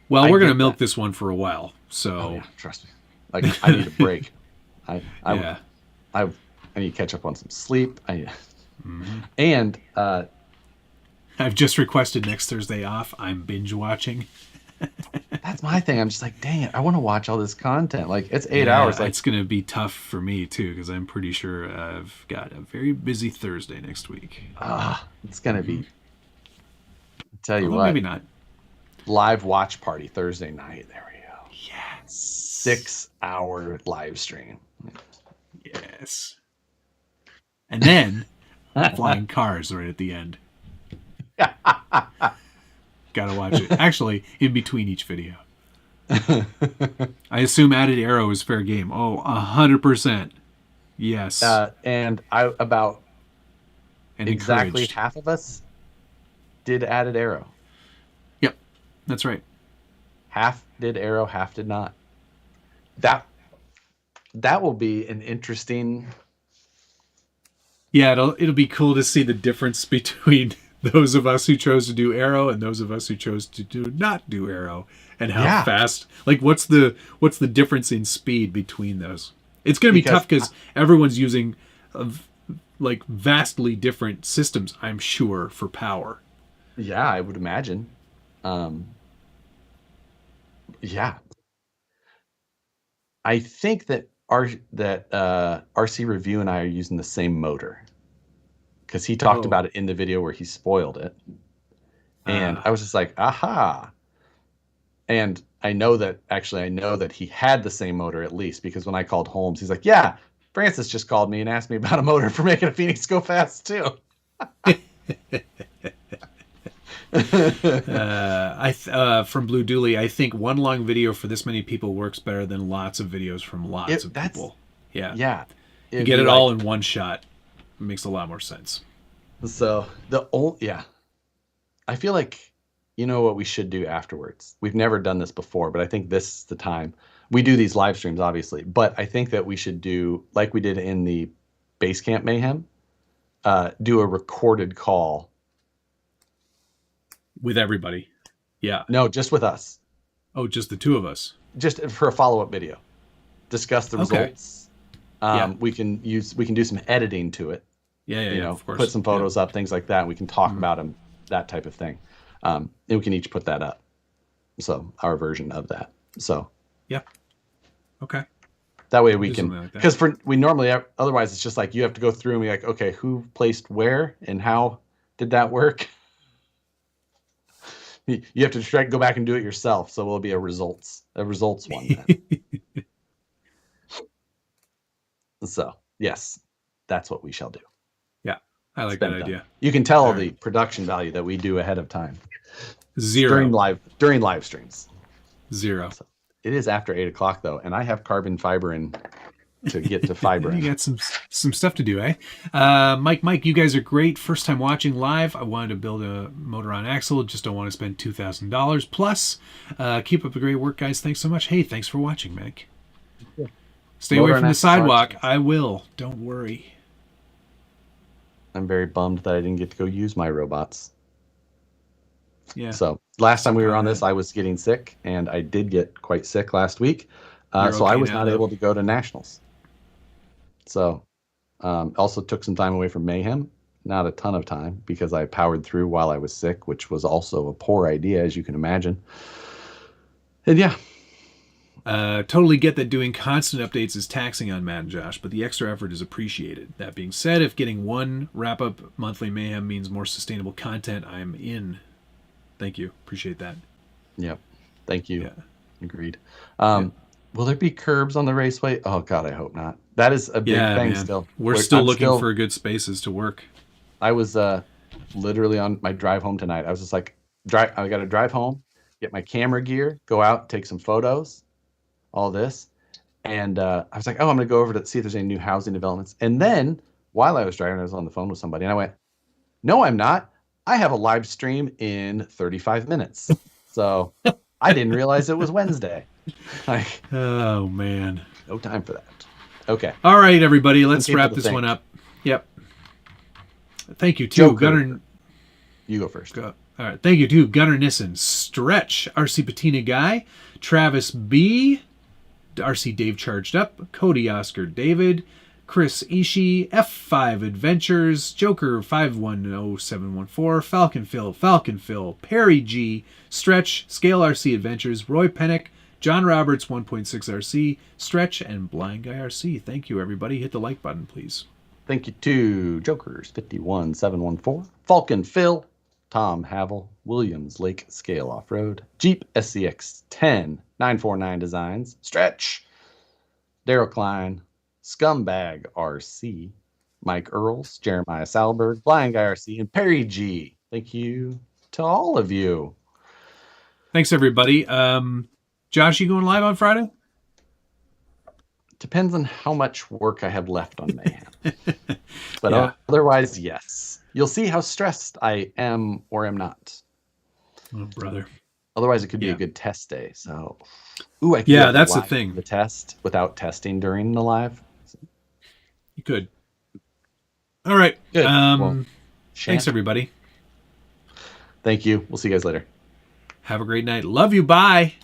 Well, we're going to milk this one for a while, so... trust me. Like, I need a break. I need to catch up on some sleep. And I've just requested next Thursday off. I'm binge watching. That's my thing. I'm just like, dang it, I want to watch all this content. Like, it's 8 hours. Like, it's going to be tough for me too, because I'm pretty sure I've got a very busy Thursday next week. It's going to be. I'll tell you what. Maybe not. Live watch party Thursday night. There we go. Yes. 6-hour live stream. Yes. And then flying cars right at the end. Gotta watch it. Actually, in between each video. I assume added arrow is fair game. Oh, 100%. Yes. And exactly half of us did added arrow. Yep, that's right. Half did arrow, half did not. That will be an interesting. Yeah, it'll be cool to see the difference between those of us who chose to do arrow and those of us who chose to not do arrow, and how fast. Like, what's the difference in speed between those? It's going to be tough because everyone's using like vastly different systems, I'm sure, for power. Yeah, I would imagine. Yeah, I think that RC Review and I are using the same motor, because he talked about it in the video where he spoiled it, and I was just like, aha. And I know that he had the same motor, at least, because when I called Holmes, he's like, yeah, Francis just called me and asked me about a motor for making a Phoenix go fast too. From Blue Dooley, I think one long video for this many people works better than lots of videos from lots of people. Yeah. You get it all in one shot. It makes a lot more sense. So I feel like, you know what we should do afterwards? We've never done this before, but I think this is the time. We do these live streams, obviously, but I think that we should do, like we did in the Basecamp Mayhem, do a recorded call. With everybody. Yeah. No, just with us. Oh, just the two of us. Just for a follow-up video. Discuss the results. We can do some editing to it. Yeah, of course. Put some photos up, things like that. We can talk about them, that type of thing. And we can each put that up. So our version of that. So. Yeah. Okay. That way we can, because we normally, otherwise it's just like you have to go through and be like, okay, who placed where and how did that work? You have to go back and do it yourself. So it'll be a results one. So yes, that's what we shall do. Yeah, I like that idea. You can tell the production value that we do ahead of time. 0 during live streams. 0. So it is after 8 o'clock though, and I have carbon fiber to get to fiber. You got some stuff to do, eh? Mike, you guys are great. First time watching live. I wanted to build a motor on axle. Just don't want to spend $2,000 plus. Keep up the great work, guys. Thanks so much. Hey, thanks for watching, Mike. Yeah. Stay away from the sidewalk. I will. Don't worry. I'm very bummed that I didn't get to go use my robots. Yeah. So last time we were on this, I was getting sick, and I did get quite sick last week. So I was not able to go to nationals. So also took some time away from Mayhem. Not a ton of time, because I powered through while I was sick, which was also a poor idea, as you can imagine. And yeah. Totally get that doing constant updates is taxing on Matt and Josh, but the extra effort is appreciated. That being said, if getting one wrap-up monthly Mayhem means more sustainable content, I'm in. Thank you. Appreciate that. Yep. Thank you. Yeah. Agreed. Will there be curbs on the raceway? Oh, God, I hope not. That is a big thing still. We're still looking for good spaces to work. I was literally on my drive home tonight. I was just like, I got to drive home, get my camera gear, go out, take some photos, all this. And I was like, oh, I'm going to go over to see if there's any new housing developments. And then while I was driving, I was on the phone with somebody and I went, no, I'm not. I have a live stream in 35 minutes. So I didn't realize it was Wednesday. Like, oh, man. No time for that. Okay. All right, everybody. Let's wrap this one up. Yep. Thank you, too. Gunner. You go first. All right. Thank you, too. Gunnar Nissen, Stretch, RC Patina Guy, Travis B., RC Dave Charged Up, Cody Oscar David, Chris Ishii, F5 Adventures, Joker 510714, Falcon Phil, Perry G, Stretch, Scale RC Adventures, Roy Pennick, John Roberts 1.6 RC, Stretch, and Blind Guy RC. Thank you, everybody. Hit the like button, please. Thank you to Jokers 51714, Falcon Phil, Tom Havel, Williams Lake Scale Off-Road, Jeep SCX 10 949 Designs, Stretch, Daryl Klein, Scumbag RC, Mike Earls, Jeremiah Salberg, Blind Guy RC, and Perry G. Thank you to all of you. Thanks, everybody. Josh, you going live on Friday? Depends on how much work I have left on Mayhem. But otherwise, yes. You'll see how stressed I am or am not. Oh, brother. Otherwise, it could be a good test day. So, I could that's the thing. The test without testing during the live. You could. All right. Good. Thanks, everybody. Thank you. We'll see you guys later. Have a great night. Love you. Bye.